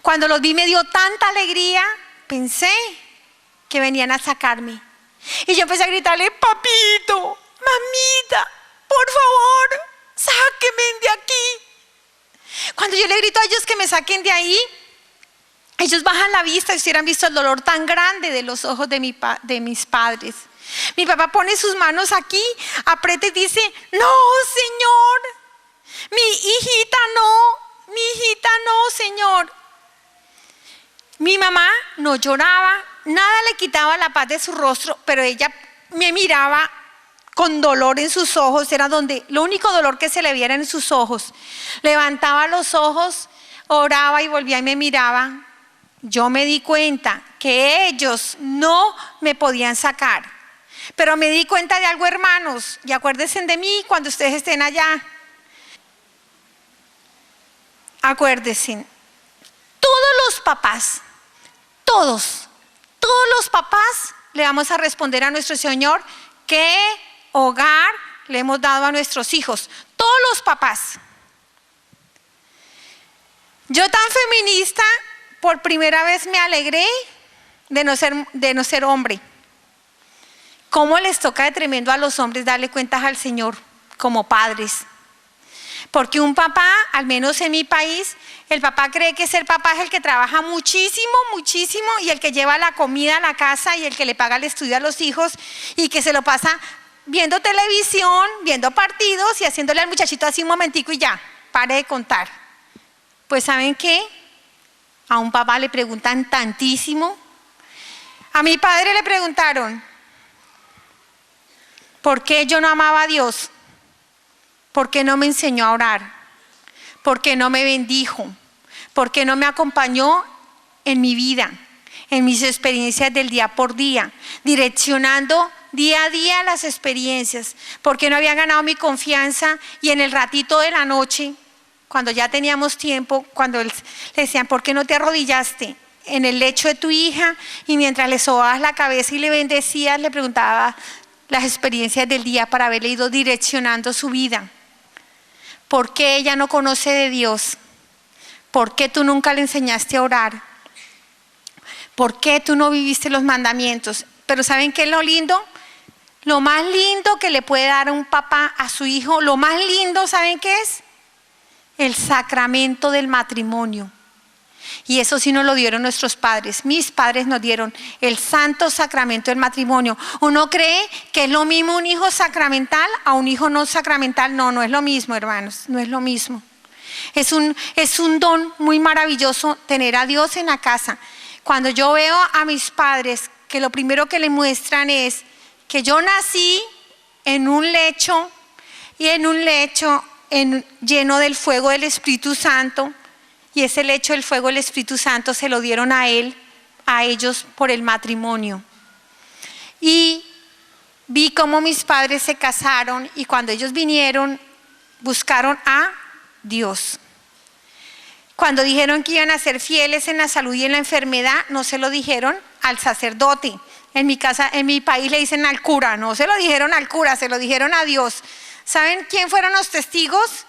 Cuando los vi me dio tanta alegría, pensé que venían a sacarme. Y yo empecé a gritarle, papito, mamita, por favor, sáquenme de aquí. Cuando yo le grito a ellos que me saquen de ahí, ellos bajan la vista y si hubieran visto el dolor tan grande de los ojos de mis padres. Mi papá pone sus manos aquí, aprieta y dice, no, Señor, mi hijita no, Señor. Mi mamá no lloraba, nada le quitaba la paz de su rostro, pero ella me miraba con dolor en sus ojos, era donde lo único dolor que se le viera en sus ojos. Levantaba los ojos, oraba y volvía y me miraba. Yo me di cuenta que ellos no me podían sacar, pero me di cuenta de algo, hermanos, y acuérdense de mí cuando ustedes estén allá. Acuérdense, todos los papás, todos los papás le vamos a responder a nuestro Señor qué hogar le hemos dado a nuestros hijos. Todos los papás. Yo tan feminista, por primera vez me alegré de no ser hombre. ¿Cómo les toca de tremendo a los hombres darle cuentas al Señor como padres? Porque un papá, al menos en mi país, el papá cree que ser papá es el que trabaja muchísimo, muchísimo y el que lleva la comida a la casa y el que le paga el estudio a los hijos y que se lo pasa viendo televisión, viendo partidos y haciéndole al muchachito así un momentico y ya, pare de contar. Pues ¿saben qué? A un papá le preguntan tantísimo. A mi padre le preguntaron, ¿por qué yo no amaba a Dios? ¿Por qué no me enseñó a orar? ¿Por qué no me bendijo? ¿Por qué no me acompañó en mi vida, en mis experiencias del día por día, direccionando día a día las experiencias? ¿Por qué no había ganado mi confianza y en el ratito de la noche, cuando ya teníamos tiempo, cuando le decían, ¿por qué no te arrodillaste en el lecho de tu hija? Y mientras le sobabas la cabeza y le bendecías, le preguntaba las experiencias del día para haberle ido direccionando su vida. ¿Por qué ella no conoce de Dios? ¿Por qué tú nunca le enseñaste a orar? ¿Por qué tú no viviste los mandamientos? Pero ¿saben qué es lo lindo? Lo más lindo que le puede dar un papá a su hijo, lo más lindo, ¿saben qué es? El sacramento del matrimonio. Y eso sí nos lo dieron nuestros padres. Mis padres nos dieron el santo sacramento del matrimonio. Uno cree que es lo mismo un hijo sacramental a un hijo no sacramental. No, no es lo mismo, hermanos, no es lo mismo. Es un don muy maravilloso tener a Dios en la casa. Cuando yo veo a mis padres que lo primero que le muestran es que yo nací en un lecho y en un lecho lleno del fuego del Espíritu Santo, y ese lecho del fuego del Espíritu Santo se lo dieron a ellos por el matrimonio. Y vi cómo mis padres se casaron, y cuando ellos vinieron buscaron a Dios. Cuando dijeron que iban a ser fieles en la salud y en la enfermedad, no se lo dijeron al sacerdote. En mi país le dicen al cura, no se lo dijeron al cura, se lo dijeron a Dios. ¿Saben quién fueron los testigos?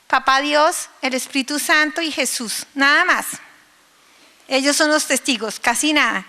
Papá Dios, el Espíritu Santo y Jesús, nada más. Ellos son los testigos, casi nada.